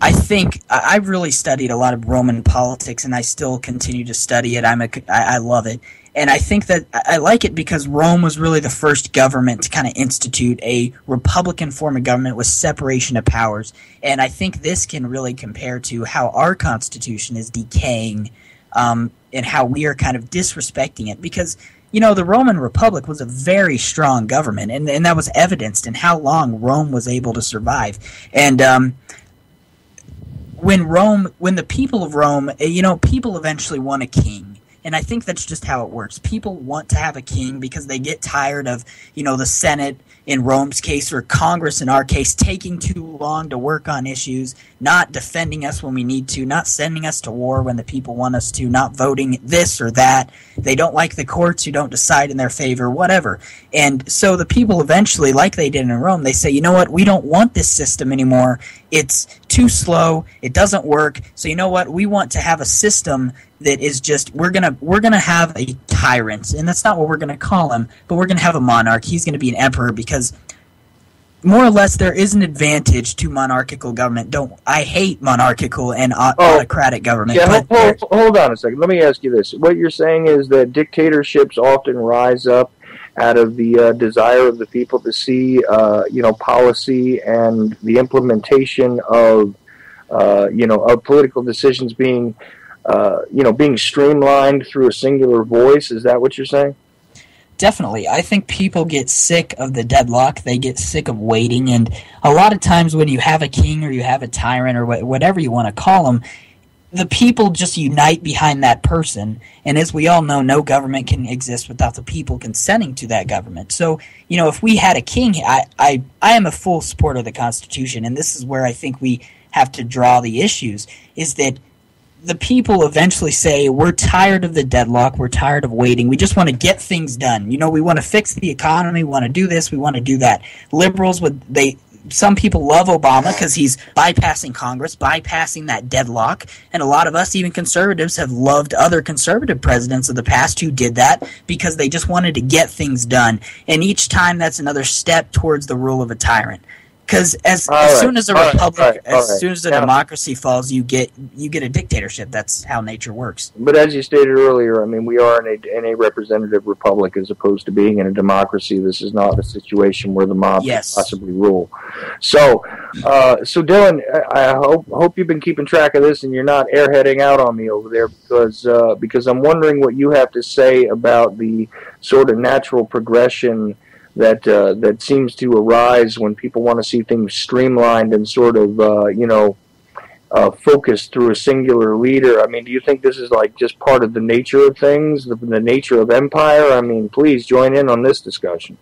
I think I've really studied a lot of Roman politics, and I still continue to study it. I love it. And I think that I like it because Rome was really the first government to kind of institute a republican form of government with separation of powers. And I think this can really compare to how our Constitution is decaying and how we are kind of disrespecting it. Because, the Roman Republic was a very strong government, and that was evidenced in how long Rome was able to survive. And when the people of Rome, people eventually want a king. And I think that's just how it works. People want to have a king because they get tired of, the Senate in Rome's case, or Congress in our case, taking too long to work on issues, not defending us when we need to, not sending us to war when the people want us to, not voting this or that. They don't like the courts who don't decide in their favor, whatever. And so the people eventually, like they did in Rome, they say, you know what, we don't want this system anymore. It's too slow. It doesn't work. So you know what, we want to have a system that is just, we're gonna have a tyrant, and that's not what we're gonna call him, but we're gonna have a monarch. He's gonna be an emperor, because more or less there is an advantage to monarchical government. I hate monarchical and autocratic government. Yeah, hold on a second. Let me ask you this: what you're saying is that dictatorships often rise up out of the desire of the people to see, policy and the implementation of political decisions being streamlined through a singular voice. Is that what you're saying? Definitely. I think people get sick of the deadlock. They get sick of waiting. And a lot of times when you have a king or you have a tyrant or whatever you want to call him, the people just unite behind that person. And as we all know, no government can exist without the people consenting to that government. So, if we had a king, I am a full supporter of the Constitution. And this is where I think we have to draw the issues, is that the people eventually say, we're tired of the deadlock, we're tired of waiting, we just want to get things done. We want to fix the economy, we want to do this, we want to do that. Liberals, some people love Obama because he's bypassing Congress, bypassing that deadlock, and a lot of us, even conservatives, have loved other conservative presidents of the past who did that because they just wanted to get things done. And each time that's another step towards the rule of a tyrant. Because as soon as a republic, as soon as a democracy falls, you get a dictatorship. That's how nature works. But as you stated earlier, we are in a representative republic as opposed to being in a democracy. This is not a situation where the mob can possibly rule. So Dylan, I hope you've been keeping track of this and you're not airheading out on me over there, because I'm wondering what you have to say about the sort of natural progression that seems to arise when people want to see things streamlined and sort of focused through a singular leader. Do you think this is just part of the nature of things, the nature of empire? Please join in on this discussion.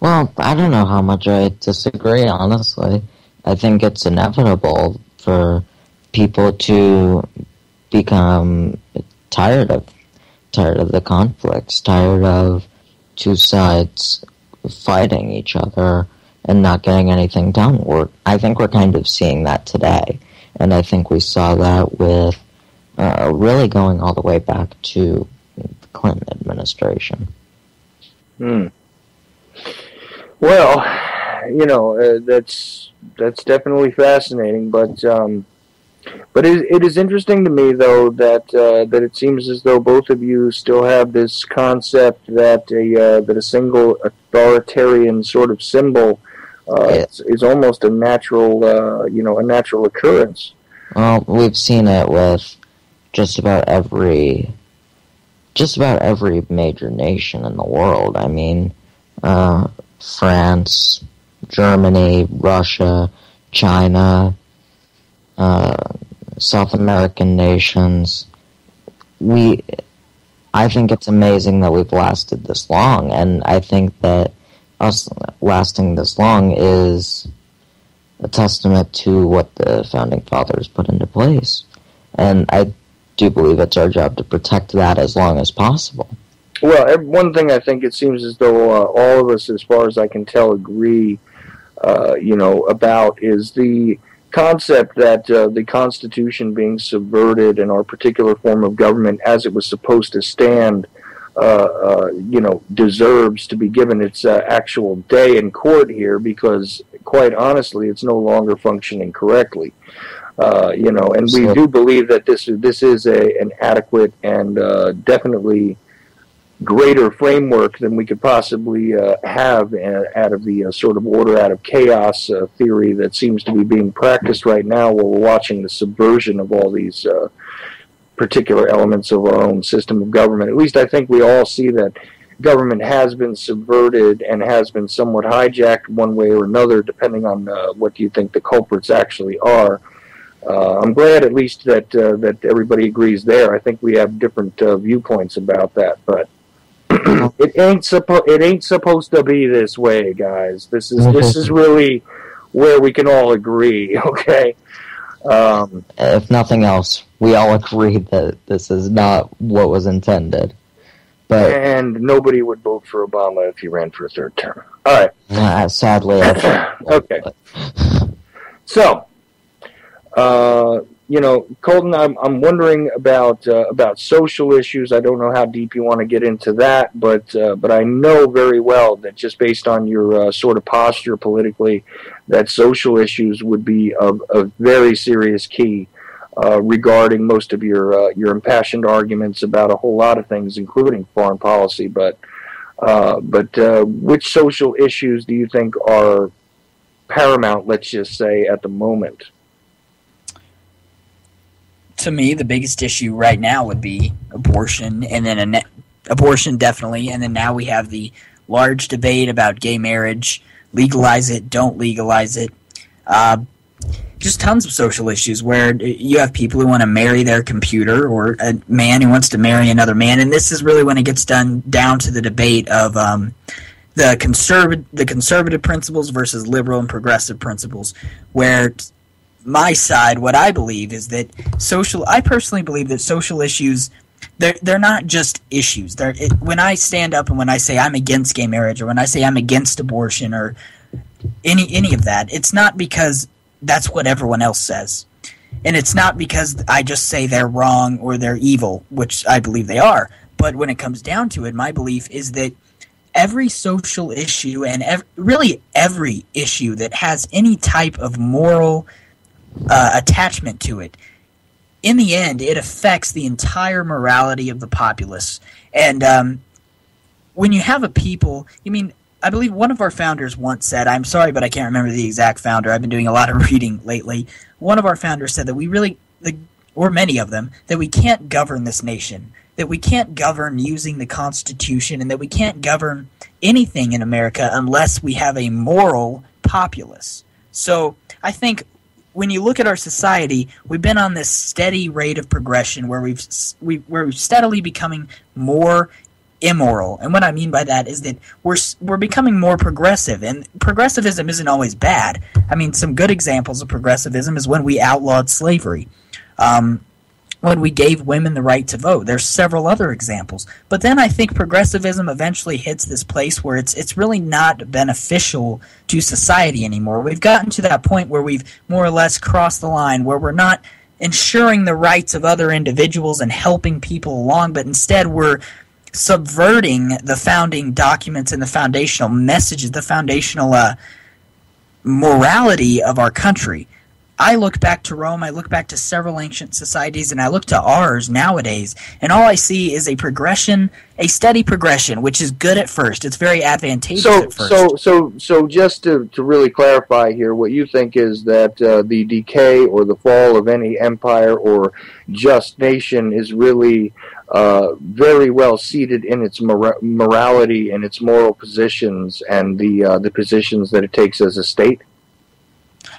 Well, I don't know how much I disagree, honestly. I think it's inevitable for people to become tired of the conflicts, tired of two sides fighting each other and not getting anything done. I think we're kind of seeing that today, and I think we saw that with really going all the way back to the Clinton administration. Well, that's definitely fascinating, but But it is interesting to me, though, that that it seems as though both of you still have this concept that a single authoritarian sort of symbol is almost a natural a natural occurrence. Well, we've seen it with just about every major nation in the world. I mean, France, Germany, Russia, China, South American nations. I think it's amazing that we've lasted this long, and I think that us lasting this long is a testament to what the Founding Fathers put into place. And I do believe it's our job to protect that as long as possible. Well, one thing I think it seems as though all of us, as far as I can tell, agree, about is the concept that the Constitution being subverted and our particular form of government as it was supposed to stand, deserves to be given its actual day in court here, because, quite honestly, it's no longer functioning correctly. And we do believe that this is an adequate and definitely greater framework than we could possibly have out of the sort of order out of chaos theory that seems to be being practiced right now, while we're watching the subversion of all these particular elements of our own system of government. At least I think we all see that government has been subverted and has been somewhat hijacked one way or another, depending on what you think the culprits actually are. I'm glad at least that everybody agrees there. I think we have different viewpoints about that, but it ain't supposed to be this way, guys. This is really where we can all agree. Okay. If nothing else, we all agree that this is not what was intended. And nobody would vote for Obama if he ran for a third term. All right. Sadly, okay. So, Colton, I'm wondering about social issues. I don't know how deep you want to get into that, but I know very well that just based on your sort of posture politically, that social issues would be a very serious key regarding most of your impassioned arguments about a whole lot of things, including foreign policy. But which social issues do you think are paramount, let's just say, at the moment? To me, the biggest issue right now would be abortion, and then abortion definitely, and then now we have the large debate about gay marriage, legalize it, don't legalize it. Just tons of social issues where you have people who want to marry their computer, or a man who wants to marry another man, and this is really when it gets down to the debate of the conservative principles versus liberal and progressive principles, where my side, what I believe is that I personally believe that social issues, they're not just issues. When I stand up and when I say I'm against gay marriage, or when I say I'm against abortion, or any of that, it's not because that's what everyone else says. And it's not because I just say they're wrong or they're evil, which I believe they are. But when it comes down to it, my belief is that every social issue, and really every issue that has any type of moral attachment to it, in the end, it affects the entire morality of the populace. And when you have a people, I believe one of our founders once said, I'm sorry, but I can't remember the exact founder. I've been doing a lot of reading lately. One of our founders said that we really, or many of them, that we can't govern this nation, that we can't govern using the Constitution, and that we can't govern anything in America unless we have a moral populace. So I think when you look at our society, we've been on this steady rate of progression where we're steadily becoming more immoral. And what I mean by that is that we're becoming more progressive, and progressivism isn't always bad. Some good examples of progressivism is when we outlawed slavery, when we gave women the right to vote. There's several other examples. But then I think progressivism eventually hits this place where it's really not beneficial to society anymore. We've gotten to that point where we've more or less crossed the line, where we're not ensuring the rights of other individuals and helping people along, but instead we're subverting the founding documents and the foundational messages, the foundational morality of our country. I look back to Rome, I look back to several ancient societies, and I look to ours nowadays, and all I see is a progression, a steady progression, which is good at first. It's very advantageous at first. So just to really clarify here, what you think is that the decay or the fall of any empire or just nation is really very well seated in its morality and its moral positions and the positions that it takes as a state?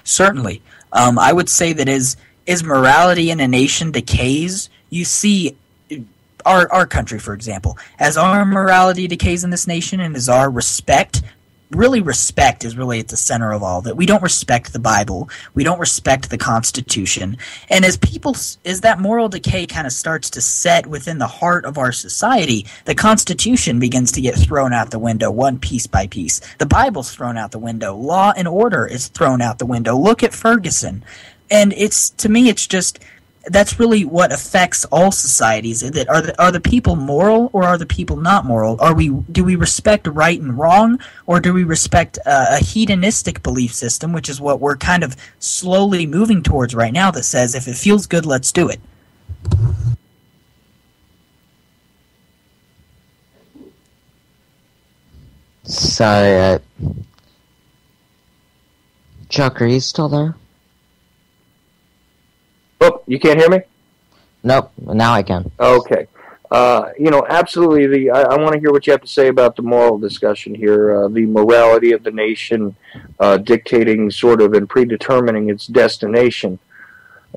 Certainly. I would say that as morality in a nation decays, you see our country, for example, as our morality decays in this nation and as our respect is really at the center of all of it. We don't respect the Bible. We don't respect the Constitution. And as that moral decay kind of starts to set within the heart of our society, the Constitution begins to get thrown out the window one piece by piece. The Bible's thrown out the window. Law and order is thrown out the window. Look at Ferguson. And to me, it's just, that's really what affects all societies. Are the people moral or are the people not moral? Do we respect right and wrong, or do we respect a hedonistic belief system, which is what we're kind of slowly moving towards right now, that says if it feels good, let's do it? Sorry, Chuck, are you still there? Oh, you can't hear me? Nope, now I can. Okay. Absolutely. I want to hear what you have to say about the moral discussion here, the morality of the nation dictating sort of and predetermining its destination.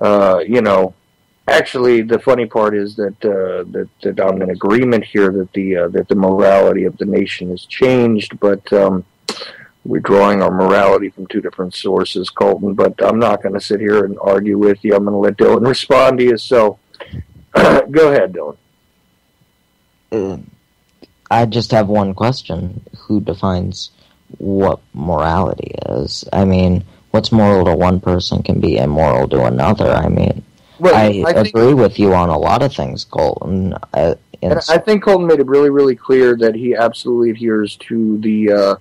Actually, the funny part is that I'm in agreement here that the morality of the nation has changed, but we're drawing our morality from two different sources, Colton, but I'm not going to sit here and argue with you. I'm going to let Dylan respond to you. So, go ahead, Dylan. I just have one question. Who defines what morality is? I mean, what's moral to one person can be immoral to another. I mean, I agree with you on a lot of things, Colton. And I think Colton made it really, really clear that he absolutely adheres to the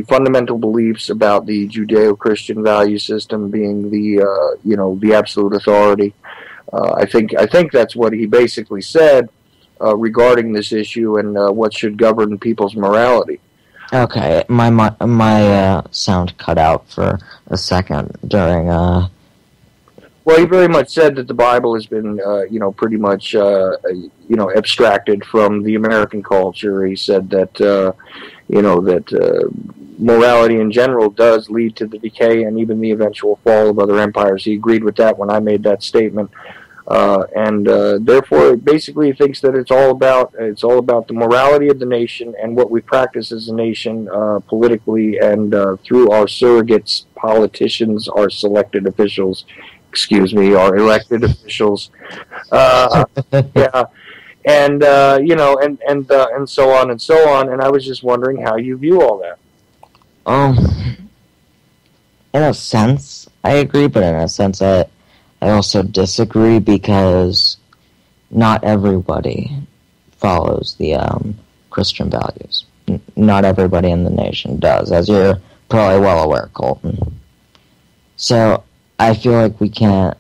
fundamental beliefs about the Judeo-Christian value system being the absolute authority. I think that's what he basically said regarding this issue and what should govern people's morality. Okay, my sound cut out for a second during. Well, he very much said that the Bible has been, pretty much, abstracted from the American culture. He said that, morality in general does lead to the decay and even the eventual fall of other empires. He agreed with that when I made that statement, and therefore, basically, he thinks that it's all about the morality of the nation and what we practice as a nation politically and through our surrogates, politicians, our selected officials. Our elected officials, yeah, and and so on and so on. And I was just wondering how you view all that. In a sense, I agree, but in a sense, I also disagree because not everybody follows the Christian values. Not everybody in the nation does, as you're probably well aware, Colton. So I feel like we can't.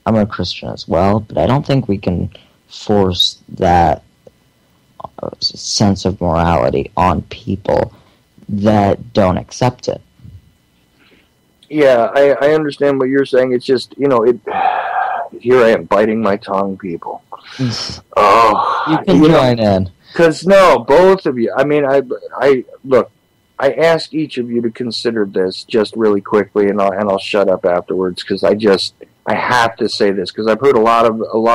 I'm a Christian as well, but I don't think we can force that sense of morality on people that don't accept it. Yeah, I understand what you're saying. It's just, here I am biting my tongue, people. Oh, you can join in. Because, no, both of you. I mean, look, I ask each of you to consider this just really quickly, and I'll shut up afterwards because I have to say this because I've heard a lot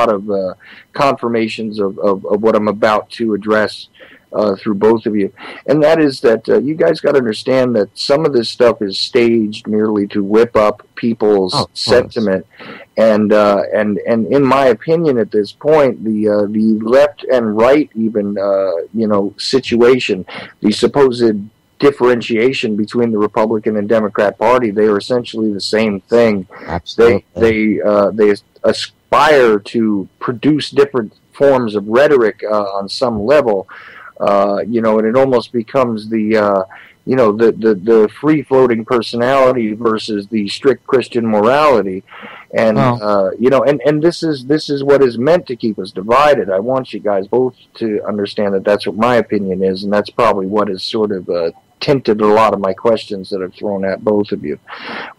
of confirmations of what I'm about to address through both of you, and that is that you guys got to understand that some of this stuff is staged merely to whip up people's sentiment, and in my opinion, at this point, the left and right even situation, the supposed differentiation between the Republican and Democrat Party, they are essentially the same thing. Absolutely. They aspire to produce different forms of rhetoric on some level, And it almost becomes the the free-floating personality versus the strict Christian morality. And and this is what is meant to keep us divided. I want you guys both to understand that that's what my opinion is, and that's probably what has sort of tinted a lot of my questions that I've thrown at both of you.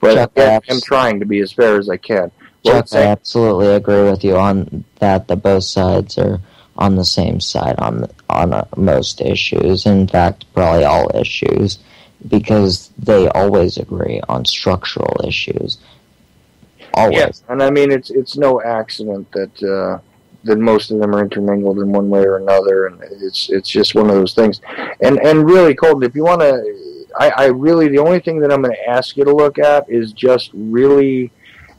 But I'm trying to be as fair as I can. Chuck, I absolutely agree with you on that. That both sides are on the same side on most issues. In fact, probably all issues, because they always agree on structural issues. Always. Yes, and I mean it's no accident that most of them are intermingled in one way or another, and it's just one of those things. And really, Colton, if you want to, I really, the only thing that I'm going to ask you to look at is just really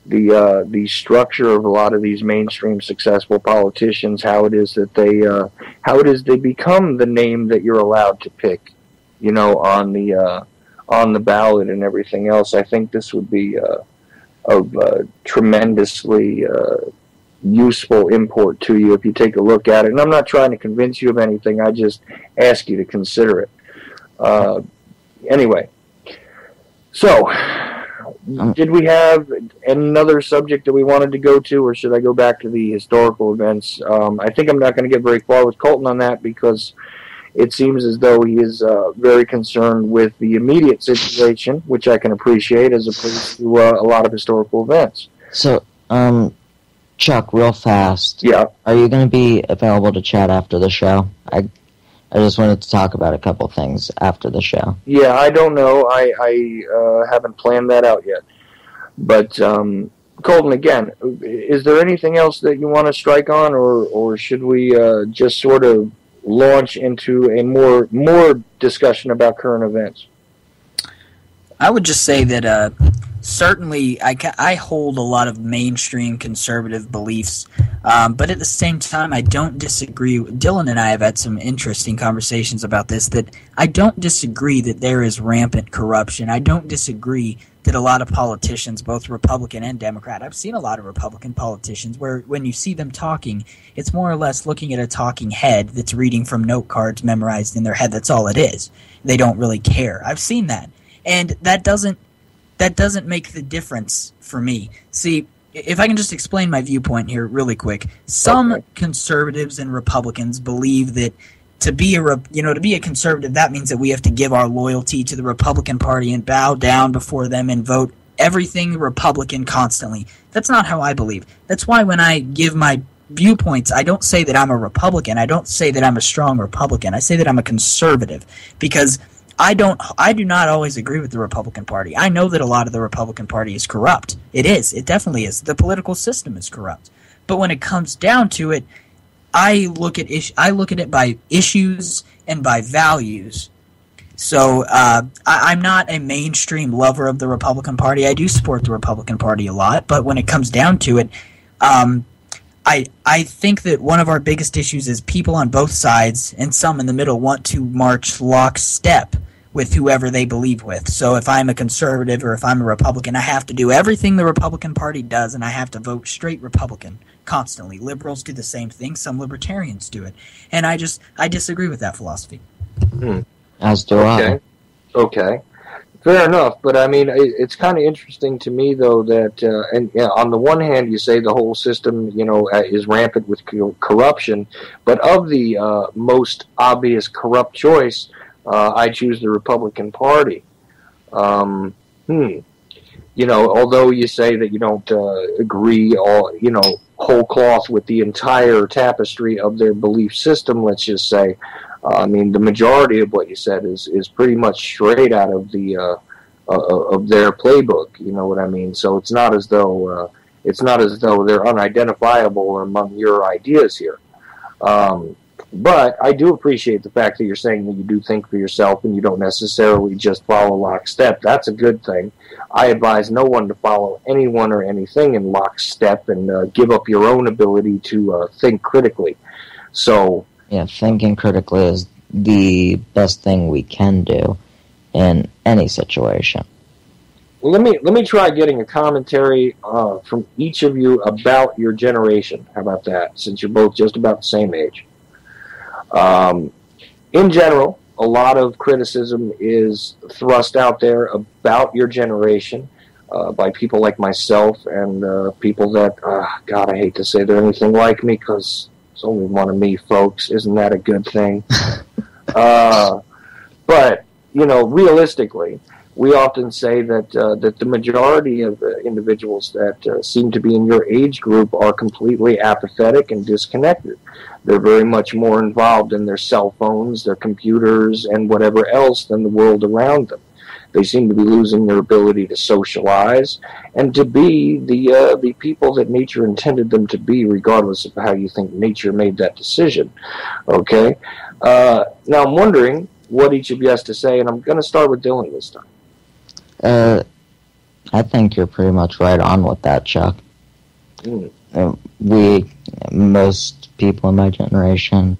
the structure of a lot of these mainstream successful politicians, how it is that they become the name that you're allowed to pick, on the ballot and everything else. I think this would be of tremendously useful import to you if you take a look at it. And I'm not trying to convince you of anything. I just ask you to consider it. Anyway, so did we have another subject that we wanted to go to, or should I go back to the historical events? I think I'm not going to get very far with Colton on that, because it seems as though he is very concerned with the immediate situation, which I can appreciate, as opposed to a lot of historical events. So, Chuck, real fast. Yeah. Are you going to be available to chat after the show? I just wanted to talk about a couple things after the show. Yeah, I don't know. I haven't planned that out yet. But, Colton, again, is there anything else that you want to strike on, or should we just sort of launch into a more discussion about current events? I would just say that certainly I hold a lot of mainstream conservative beliefs, but at the same time I don't disagree. Dylan and I have had some interesting conversations about this, that I don't disagree that there is rampant corruption. I don't disagree that a lot of politicians, both Republican and Democrat, I've seen a lot of Republican politicians where when you see them talking, it's more or less looking at a talking head that's reading from note cards memorized in their head. That's all it is. They don't really care. I've seen that. And that doesn't make the difference for me. See, if I can just explain my viewpoint here really quick. Some conservatives and Republicans believe that to be a conservative, that means that we have to give our loyalty to the Republican Party and bow down before them and vote everything Republican constantly. That's not how I believe. That's why when I give my viewpoints, I don't say that I'm a Republican. I don't say that I'm a strong Republican. I say that I'm a conservative, because I do not always agree with the Republican Party. I know that a lot of the Republican Party is corrupt. It is. It definitely is. The political system is corrupt. But when it comes down to it, I look at it by issues and by values. So I'm not a mainstream lover of the Republican Party. I do support the Republican Party a lot, but when it comes down to it, I think that one of our biggest issues is people on both sides and some in the middle want to march lockstep with whoever they believe with. So if I'm a conservative or if I'm a Republican, I have to do everything the Republican Party does, and I have to vote straight Republican constantly. Liberals do the same thing. Some libertarians do it. And I disagree with that philosophy. As do I. Okay. Fair enough, but I mean, it's kind of interesting to me, though, that on the one hand, you say the whole system, is rampant with corruption, but of the most obvious corrupt choice, I choose the Republican Party. Although you say that you don't agree, whole cloth with the entire tapestry of their belief system, let's just say. I mean, the majority of what you said is pretty much straight out of the of their playbook. You know what I mean? So it's not as though they're unidentifiable among your ideas here. But I do appreciate the fact that you're saying that you do think for yourself and you don't necessarily just follow lockstep. That's a good thing. I advise no one to follow anyone or anything in lockstep and give up your own ability to think critically. So. Yeah, thinking critically is the best thing we can do in any situation. Well, let me try getting a commentary from each of you about your generation. How about that? Since you're both just about the same age. in general, a lot of criticism is thrust out there about your generation by people like myself and people that, God, I hate to say they're anything like me because it's only one of me, folks. Isn't that a good thing? But, you know, realistically, we often say that that the majority of individuals that seem to be in your age group are completely apathetic and disconnected. They're very much more involved in their cell phones, their computers, and whatever else than the world around them. They seem to be losing their ability to socialize and to be the people that nature intended them to be, regardless of how you think nature made that decision. Okay? Now I'm wondering what each of you has to say, and I'm going to start with Dylan this time. I think you're pretty much right on with that, Chuck. Most people in my generation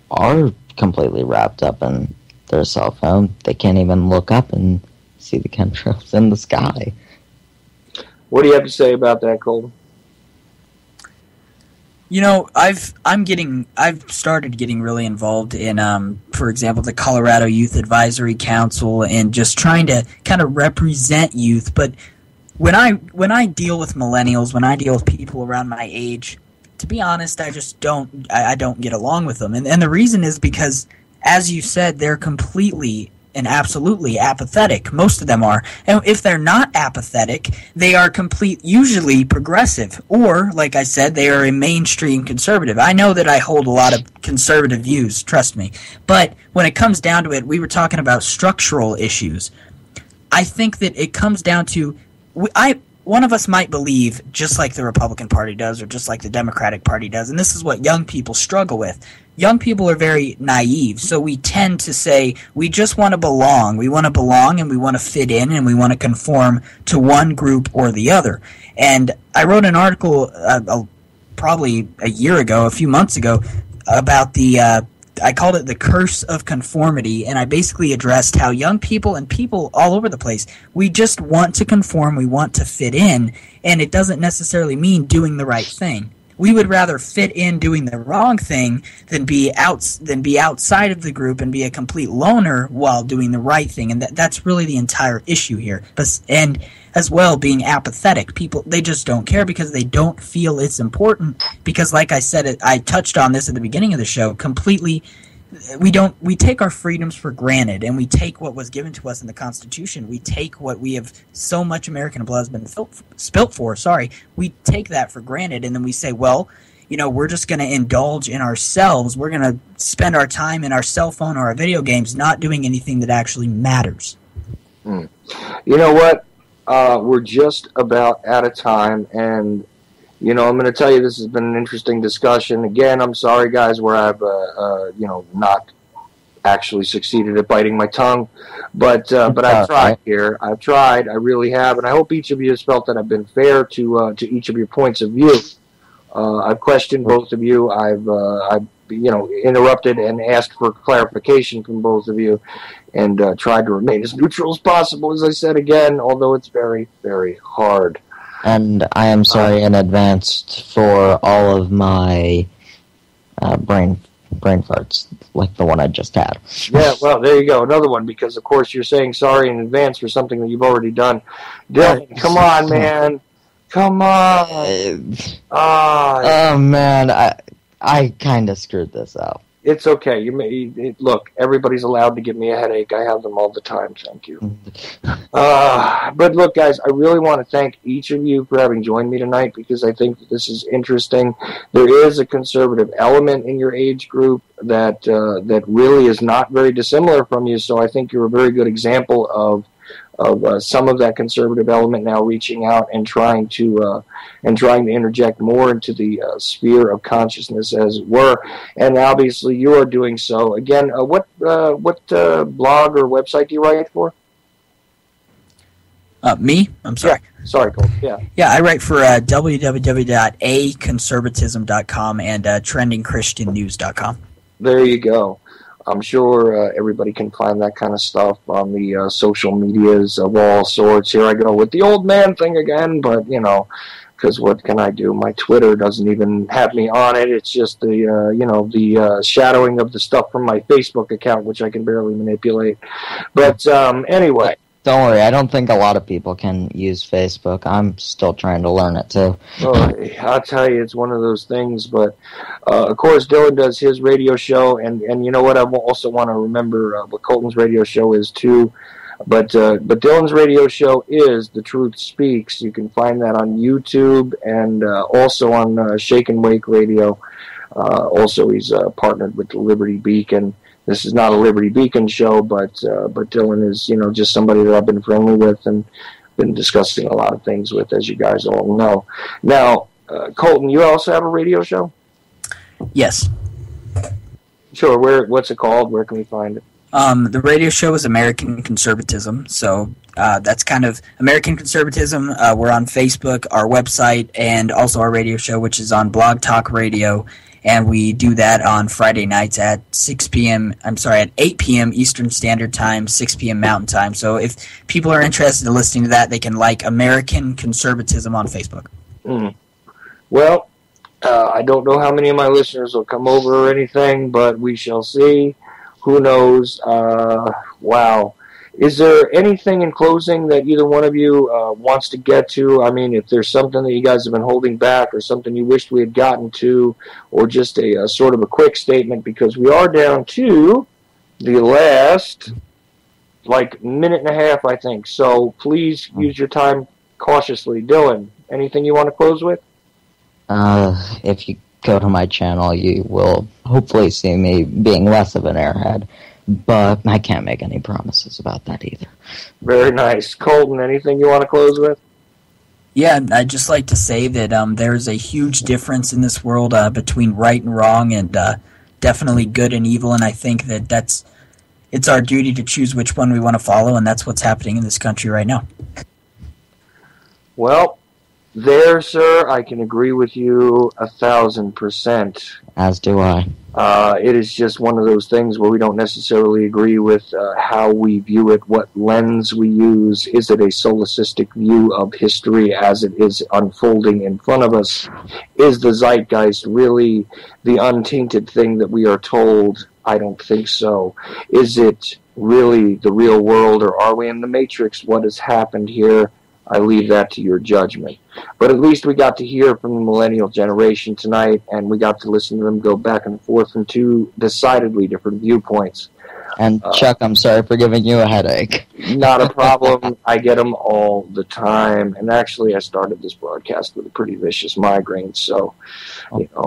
are completely wrapped up in their cell phone. They can't even look up and see the chemtrails in the sky. What do you have to say about that, Colton? You know, I've started getting really involved in, for example, the Colorado Youth Advisory Council and just trying to kind of represent youth. But when I deal with millennials, when I deal with people around my age, to be honest, I just don't get along with them. And the reason is because, as you said, they're completely and absolutely apathetic. Most of them are. And if they're not apathetic, they are usually progressive. Or, like I said, they are a mainstream conservative. I know that I hold a lot of conservative views, trust me. But when it comes down to it, we were talking about structural issues. I think that it comes down to... One of us might believe, just like the Republican Party does or just like the Democratic Party does, and this is what young people struggle with. Young people are very naive, so we tend to say we just want to belong. We want to belong and we want to fit in and we want to conform to one group or the other. And I wrote an article probably a few months ago, about I called it the curse of conformity, and I basically addressed how young people and people all over the place, we just want to conform, we want to fit in, and it doesn't necessarily mean doing the right thing. We would rather fit in doing the wrong thing than be outside of the group and be a complete loner while doing the right thing, and that's really the entire issue here. And as well, being apathetic. People, they just don't care because they don't feel it's important. Because, like I said, I touched on this at the beginning of the show, completely, we take our freedoms for granted, and we take what was given to us in the Constitution. We take what we have, so much American blood has been spilt for, we take that for granted, and then we say, well, you know, we're just going to indulge in ourselves. We're going to spend our time in our cell phone or our video games not doing anything that actually matters. You know what? We're just about out of time, and, you know, I'm going to tell you this has been an interesting discussion. Again, I'm sorry, guys, where I've, not actually succeeded at biting my tongue, but I've tried here. I've tried. I really have, and I hope each of you has felt that I've been fair to each of your points of view. I've questioned both of you. I've interrupted and asked for clarification from both of you, and tried to remain as neutral as possible, as I said again, although it's very, very hard. And I am sorry in advance for all of my brain farts, like the one I just had. Yeah, well, there you go. Another one, because, of course, you're saying sorry in advance for something that you've already done. Dylan, come on, man. Come on. Oh, man. I kind of screwed this up. It's okay. Look, everybody's allowed to give me a headache. I have them all the time. Thank you. But look, guys, I really want to thank each of you for having joined me tonight, because I think that this is interesting. There is a conservative element in your age group that really is not very dissimilar from you. So I think you're a very good example of some of that conservative element now reaching out and trying to interject more into the sphere of consciousness, as it were. And obviously, you are doing so. Again, what blog or website do you write for? Me? I'm sorry. Yeah. Sorry, Cole. Yeah. Yeah, I write for www.aconservatism.com and trendingchristiannews.com. There you go. I'm sure everybody can find that kind of stuff on the social medias of all sorts. Here I go with the old man thing again, but, you know, because what can I do? My Twitter doesn't even have me on it. It's just the shadowing of the stuff from my Facebook account, which I can barely manipulate. But anyway. Don't worry, I don't think a lot of people can use Facebook. I'm still trying to learn it, too. Well, I'll tell you, it's one of those things. But, of course, Dylan does his radio show. And you know what? I also want to remember what Colton's radio show is, too. But Dylan's radio show is The Truth Speaks. You can find that on YouTube and also on Shake and Wake Radio. Also, he's partnered with the Liberty Beacon. This is not a Liberty Beacon show, but Dylan is, just somebody that I've been friendly with and been discussing a lot of things with, as you guys all know. Now, Colton, you also have a radio show? Yes. Sure. What's it called? Where can we find it? The radio show is American Conservatism, so that's kind of American Conservatism. We're on Facebook, our website, and also our radio show, which is on Blog Talk Radio. And we do that on Friday nights at 8 p.m. Eastern Standard Time, 6 p.m. Mountain Time. So if people are interested in listening to that, they can like American Conservatism on Facebook. Mm. Well, I don't know how many of my listeners will come over or anything, but we shall see. Who knows? Wow. Is there anything in closing that either one of you wants to get to? I mean, if there's something that you guys have been holding back or something you wished we had gotten to, or just a sort of a quick statement, because we are down to the last, minute and a half, I think. So please use your time cautiously. Dylan, anything you want to close with? If you go to my channel, you will hopefully see me being less of an airhead. But I can't make any promises about that either. Very nice. Colton, anything you want to close with? Yeah, I'd just like to say that there's a huge difference in this world between right and wrong, and definitely good and evil, and I think that it's our duty to choose which one we want to follow, and that's what's happening in this country right now. Well, there, sir, I can agree with you 1,000%. As do I. It is just one of those things where we don't necessarily agree with how we view it, what lens we use. Is it a solipsistic view of history as it is unfolding in front of us? Is the zeitgeist really the untainted thing that we are told? I don't think so. Is it really the real world, or are we in the Matrix? What has happened here? I leave that to your judgment. But at least we got to hear from the millennial generation tonight, and we got to listen to them go back and forth from two decidedly different viewpoints. And Chuck, I'm sorry for giving you a headache. Not a problem. I get them all the time. And actually, I started this broadcast with a pretty vicious migraine, so...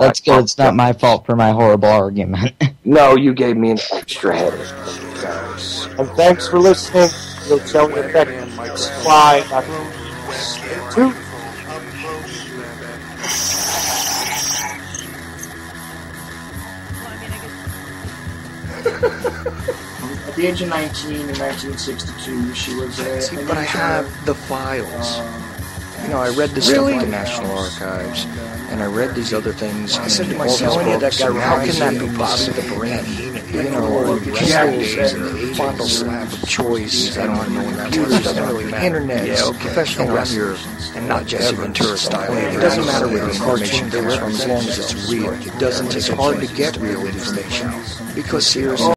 That's good. It's not my fault for my horrible argument. No, you gave me an extra headache. And thanks for listening. The Ochelli Effect Supply. At the age of 19 in 1962, she was See, but I have the files. I read this stuff at the National Archives, and I read these other things. I said to myself, how can that be possible? The brain, pistols and final slab of choice. I don't know what computers don't really matter. Internet, professional wrestlers, and not Jesse Ventura style. It doesn't matter where the information comes from as long as it's real. It's hard to get real information because seriously.